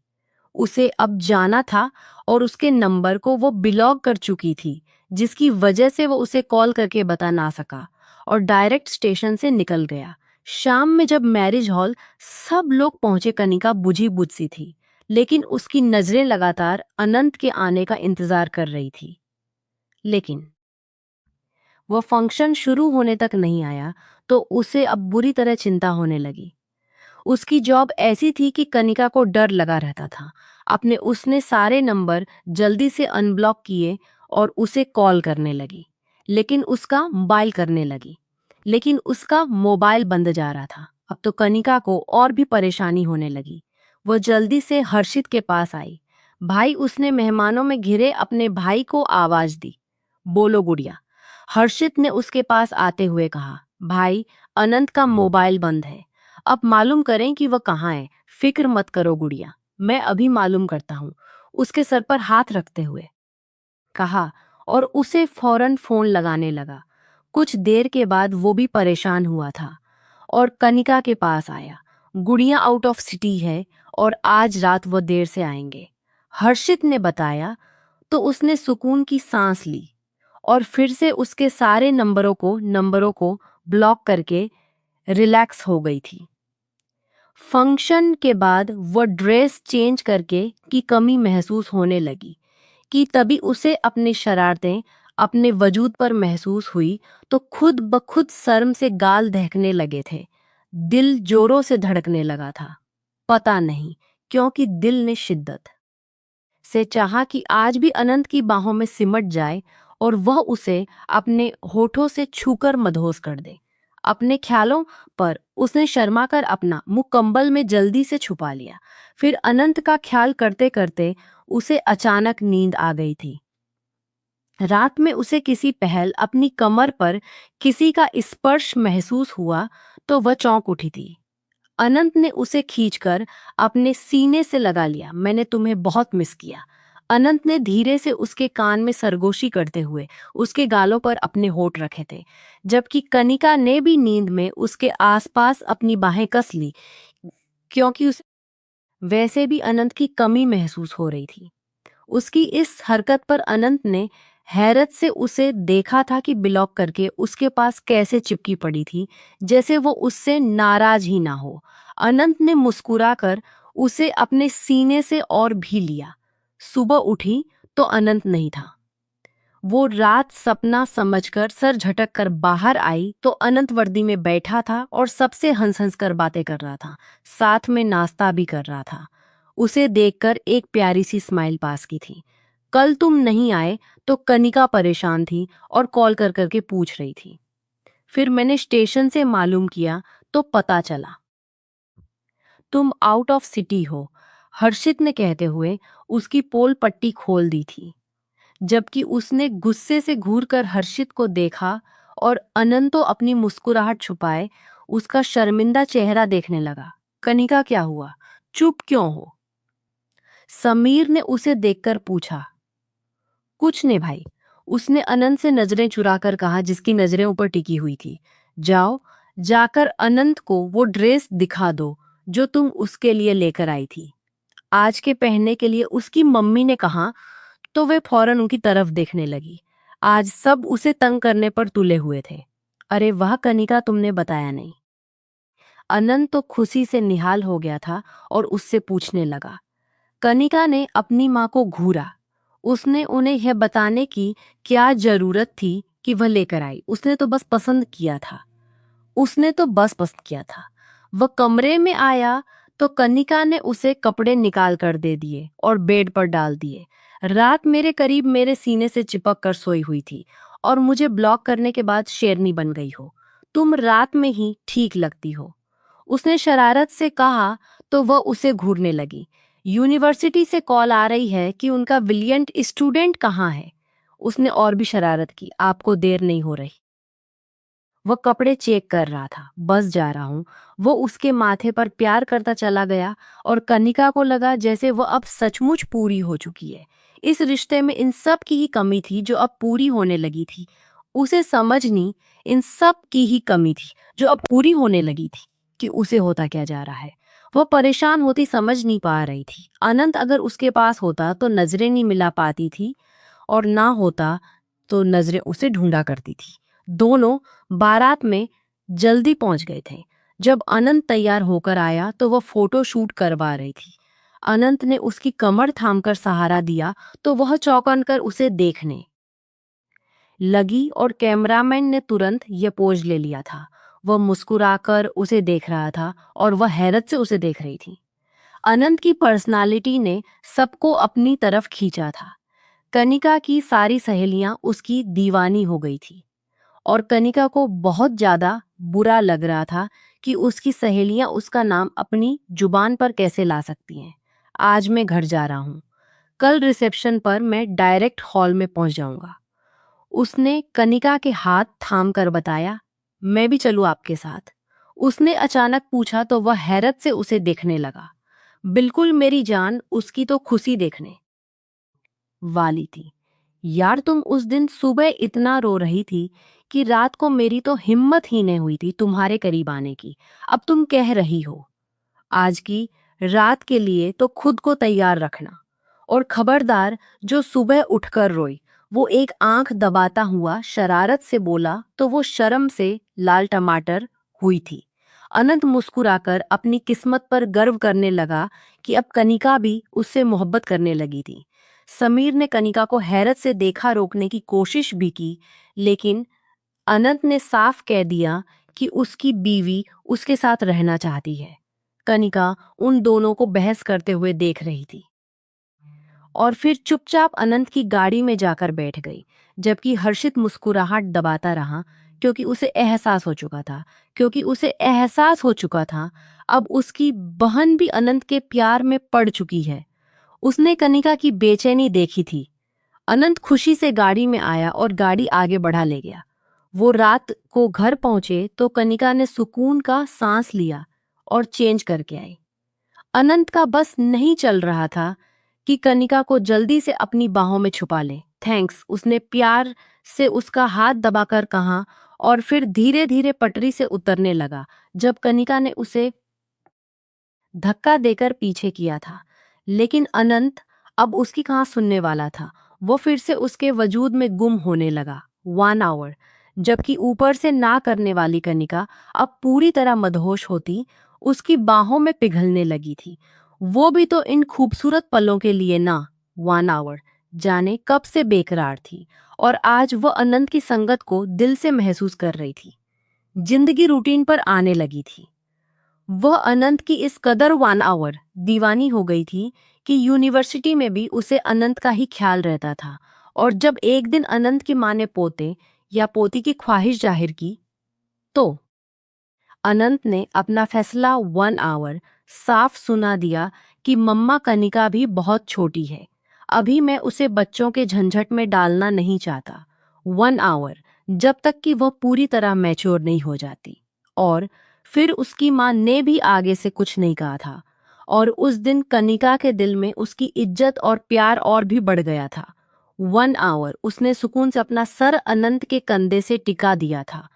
S2: उसे अब जाना था और उसके नंबर को वो ब्लॉक कर चुकी थी, जिसकी वजह से वो उसे कॉल करके बता ना सका और डायरेक्ट स्टेशन से निकल गया। शाम में जब मैरिज हॉल सब लोग पहुंचे, कनिका बुझी बुझ सी थी, लेकिन उसकी नजरें लगातार अनंत के आने का इंतजार कर रही थी। लेकिन वह फंक्शन शुरू होने तक नहीं आया तो उसे अब बुरी तरह चिंता होने लगी। उसकी जॉब ऐसी थी कि कनिका को डर लगा रहता था। उसने सारे नंबर जल्दी से अनब्लॉक किए और उसे कॉल करने लगी, लेकिन उसका मोबाइल बंद जा रहा था। अब तो कनिका को और भी परेशानी होने लगी। वो जल्दी से हर्षित के पास आई। भाई, उसने मेहमानों में घिरे अपने भाई को आवाज दी। बोलो गुड़िया, हर्षित ने उसके पास आते हुए कहा। भाई, अनंत का मोबाइल बंद है, अब मालूम करें कि वह कहाँ है। फिक्र मत करो गुड़िया, मैं अभी मालूम करता हूँ, उसके सर पर हाथ रखते हुए कहा और उसे फौरन फोन लगाने लगा। कुछ देर के बाद वो भी परेशान हुआ था और कनिका के पास आया। गुड़िया आउट ऑफ सिटी है और आज रात वो देर से आएंगे, हर्षित ने बताया। तो उसने सुकून की सांस ली और फिर से उसके सारे नंबरों को ब्लॉक करके रिलैक्स हो गई थी। फंक्शन के बाद वह ड्रेस चेंज करके की कमी महसूस होने लगी कि तभी उसे अपनी शरारतें अपने वजूद पर महसूस हुई तो खुद ब खुद शर्म से गाल दहकने लगे थे। दिल जोरों से धड़कने लगा था। पता नहीं क्योंकि दिल ने शिद्दत से चाहा कि आज भी अनंत की बाहों में सिमट जाए और वह उसे अपने होठों से छूकर मदहोश कर दे। अपने ख्यालों पर उसने शर्माकर अपना मुंह कंबल में जल्दी से छुपा लिया। फिर अनंत का ख्याल करते करते उसे अचानक नींद आ गई थी। रात में उसे किसी पहल अपनी कमर पर किसी का स्पर्श महसूस हुआ तो वह चौंक उठी थी। अनंत ने उसे खींचकर अपने सीने से लगा लिया। मैंने तुम्हें बहुत मिस किया, अनंत ने धीरे से उसके कान में सरगोशी करते हुए उसके गालों पर अपने होठ रखे थे, जबकि कनिका ने भी नींद में उसके आसपास अपनी बाहें कस ली, क्योंकि उसे वैसे भी अनंत की कमी महसूस हो रही थी। उसकी इस हरकत पर अनंत ने हैरत से उसे देखा था कि ब्लॉक करके उसके पास कैसे चिपकी पड़ी थी, जैसे वो उससे नाराज ही ना हो। अनंत ने मुस्कुराकर उसे अपने सीने से और भी लिया। सुबह उठी तो अनंत नहीं था। वो रात सपना समझकर सर झटक कर बाहर आई तो अनंत वर्दी में बैठा था और सबसे हंस हंस कर बातें कर रहा था, साथ में नाश्ता भी कर रहा था। उसे देखकर एक प्यारी सी स्माइल पास की थी। कल तुम नहीं आए तो कनिका परेशान थी और कॉल कर करके पूछ रही थी। फिर मैंने स्टेशन से मालूम किया तो पता चला तुम आउट ऑफ सिटी हो, हर्षित ने कहते हुए उसकी पोल पट्टी खोल दी थी। जबकि उसने गुस्से से घूरकर हर्षित को देखा और अनंतो अपनी मुस्कुराहट छुपाए उसका शर्मिंदा चेहरा देखने लगा। कनिका, क्या हुआ, चुप क्यों हो? समीर ने उसे देखकर पूछा। कुछ नहीं भाई, उसने अनंत से नजरें चुराकर कहा, जिसकी नजरें ऊपर टिकी हुई थी। जाओ, जाकर अनंत को वो ड्रेस दिखा दो जो तुम उसके लिए लेकर आई थी, आज के पहनने के लिए, उसकी मम्मी ने कहा। तो वे फौरन उनकी तरफ देखने लगी। आज सब उसे तंग करने पर तुले हुए थे। अरे वाह कनिका, तुमने बताया नहीं। अनंत तो खुशी से निहाल हो गया था और उससे पूछने लगा। कनिका ने अपनी माँ को घूरा। उसने उन्हें यह बताने की क्या जरूरत थी कि वह लेकर आई। उसने तो बस पसंद किया था। वह कमरे में आया तो कनिका ने उसे कपड़े निकाल कर दे दिए और बेड पर डाल दिए। रात मेरे करीब मेरे सीने से चिपक कर सोई हुई थी और मुझे ब्लॉक करने के बाद शेरनी बन गई हो। तुम रात में ही ठीक लगती हो, उसने शरारत से कहा तो वह उसे घूरने लगी। यूनिवर्सिटी से कॉल आ रही है कि उनका ब्रिलियंट स्टूडेंट कहाँ है। उसने और भी शरारत की। आपको देर नहीं हो रही। वह कपड़े चेक कर रहा था। बस जा रहा हूँ। वो उसके माथे पर प्यार करता चला गया और कनिका को लगा जैसे वह अब सचमुच पूरी हो चुकी है। इस रिश्ते में इन सब की ही कमी थी जो अब पूरी होने लगी थी। उसे समझ नहीं, इन सब की ही कमी थी जो अब पूरी होने लगी थी कि उसे होता क्या जा रहा है। वह परेशान होती समझ नहीं पा रही थी। अनंत अगर उसके पास होता तो नजरें नहीं मिला पाती थी और ना होता तो नजरें उसे ढूंढा करती थी। दोनों बारात में जल्दी पहुंच गए थे। जब अनंत तैयार होकर आया तो वह फोटो शूट करवा रही थी। अनंत ने उसकी कमर थामकर सहारा दिया तो वह चौंकन कर उसे देखने लगी और कैमरामैन ने तुरंत यह पोज ले लिया था। वह मुस्कुराकर उसे देख रहा था और वह हैरत से उसे देख रही थी। अनंत की पर्सनालिटी ने सबको अपनी तरफ खींचा था। कनिका की सारी सहेलियां उसकी दीवानी हो गई थी और कनिका को बहुत ज्यादा बुरा लग रहा था कि उसकी सहेलियां उसका नाम अपनी जुबान पर कैसे ला सकती हैं। आज मैं घर जा रहा हूँ। कल रिसेप्शन पर मैं डायरेक्ट हॉल में पहुंच जाऊंगा। उसने कनिका के हाथ थाम कर बताया। मैं भी चलूं आपके साथ? उसने अचानक पूछा तो वह हैरत से उसे देखने लगा। बिल्कुल मेरी जान, उसकी तो खुशी देखने वाली थी। यार तुम उस दिन सुबह इतना रो रही थी कि रात को मेरी तो हिम्मत ही नहीं हुई थी तुम्हारे करीब आने की। अब तुम कह रही हो आज की रात के लिए तो खुद को तैयार रखना। और खबरदार जो सुबह उठकर रोई। वो एक आंख दबाता हुआ शरारत से बोला तो वो शर्म से लाल टमाटर हुई थी। अनंत मुस्कुराकर अपनी किस्मत पर गर्व करने लगा कि अब कनिका भी उससे मोहब्बत करने लगी थी। समीर ने कनिका को हैरत से देखा, रोकने की कोशिश भी की, लेकिन अनंत ने साफ कह दिया कि उसकी बीवी उसके साथ रहना चाहती है। कनिका उन दोनों को बहस करते हुए देख रही थी और फिर चुपचाप अनंत की गाड़ी में जाकर बैठ गई, जबकि हर्षित मुस्कुराहट दबाता रहा क्योंकि उसे एहसास हो चुका था अब उसकी बहन भी अनंत के प्यार में पड़ चुकी है। उसने कनिका की बेचैनी देखी थी। अनंत खुशी से गाड़ी में आया और गाड़ी आगे बढ़ा ले गया। वो रात को घर पहुंचे तो कनिका ने सुकून का सांस लिया और चेंज करके आई। अनंत का बस नहीं चल रहा था कि कनिका को जल्दी से अपनी बाहों में छुपा ले। थैंक्स, उसने प्यार से उसका हाथ दबाकर कहा और फिर धीरे धीरे पटरी से उतरने लगा। जब कनिका ने उसे धक्का देकर पीछे किया था, लेकिन अनंत अब उसकी कहाँ सुनने वाला था। वो फिर से उसके वजूद में गुम होने लगा। 1 आवर, जबकि ऊपर से ना करने वाली कनिका अब पूरी तरह मदहोश होती उसकी बाहों में पिघलने लगी थी। वो भी तो इन खूबसूरत पलों के लिए ना। 1 आवर जाने कब से बेकरार थी और आज वह अनंत की संगत को दिल से महसूस कर रही थी। जिंदगी रूटीन पर आने लगी थी। वह अनंत की इस कदर 1 आवर दीवानी हो गई थी कि यूनिवर्सिटी में भी उसे अनंत का ही ख्याल रहता था। और जब एक दिन अनंत की माँ ने पोते या पोती की ख्वाहिश जाहिर की तो अनंत ने अपना फैसला 1 आवर साफ सुना दिया कि मम्मा कनिका भी बहुत छोटी है, अभी मैं उसे बच्चों के झंझट में डालना नहीं चाहता। 1 आवर, जब तक कि वह पूरी तरह मैच्योर नहीं हो जाती। और फिर उसकी माँ ने भी आगे से कुछ नहीं कहा था और उस दिन कनिका के दिल में उसकी इज्जत और प्यार और भी बढ़ गया था। 1 आवर उसने सुकून से अपना सर अनंत के कंधे से टिका दिया था।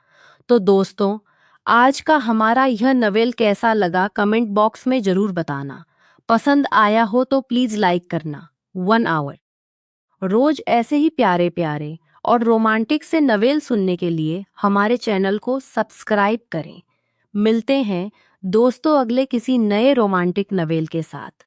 S2: तो दोस्तों, आज का हमारा यह नवेल कैसा लगा कमेंट बॉक्स में जरूर बताना। पसंद आया हो तो प्लीज लाइक करना। 1 आवर रोज ऐसे ही प्यारे प्यारे और रोमांटिक से नवेल सुनने के लिए हमारे चैनल को सब्सक्राइब करें। मिलते हैं दोस्तों अगले किसी नए रोमांटिक नवेल के साथ।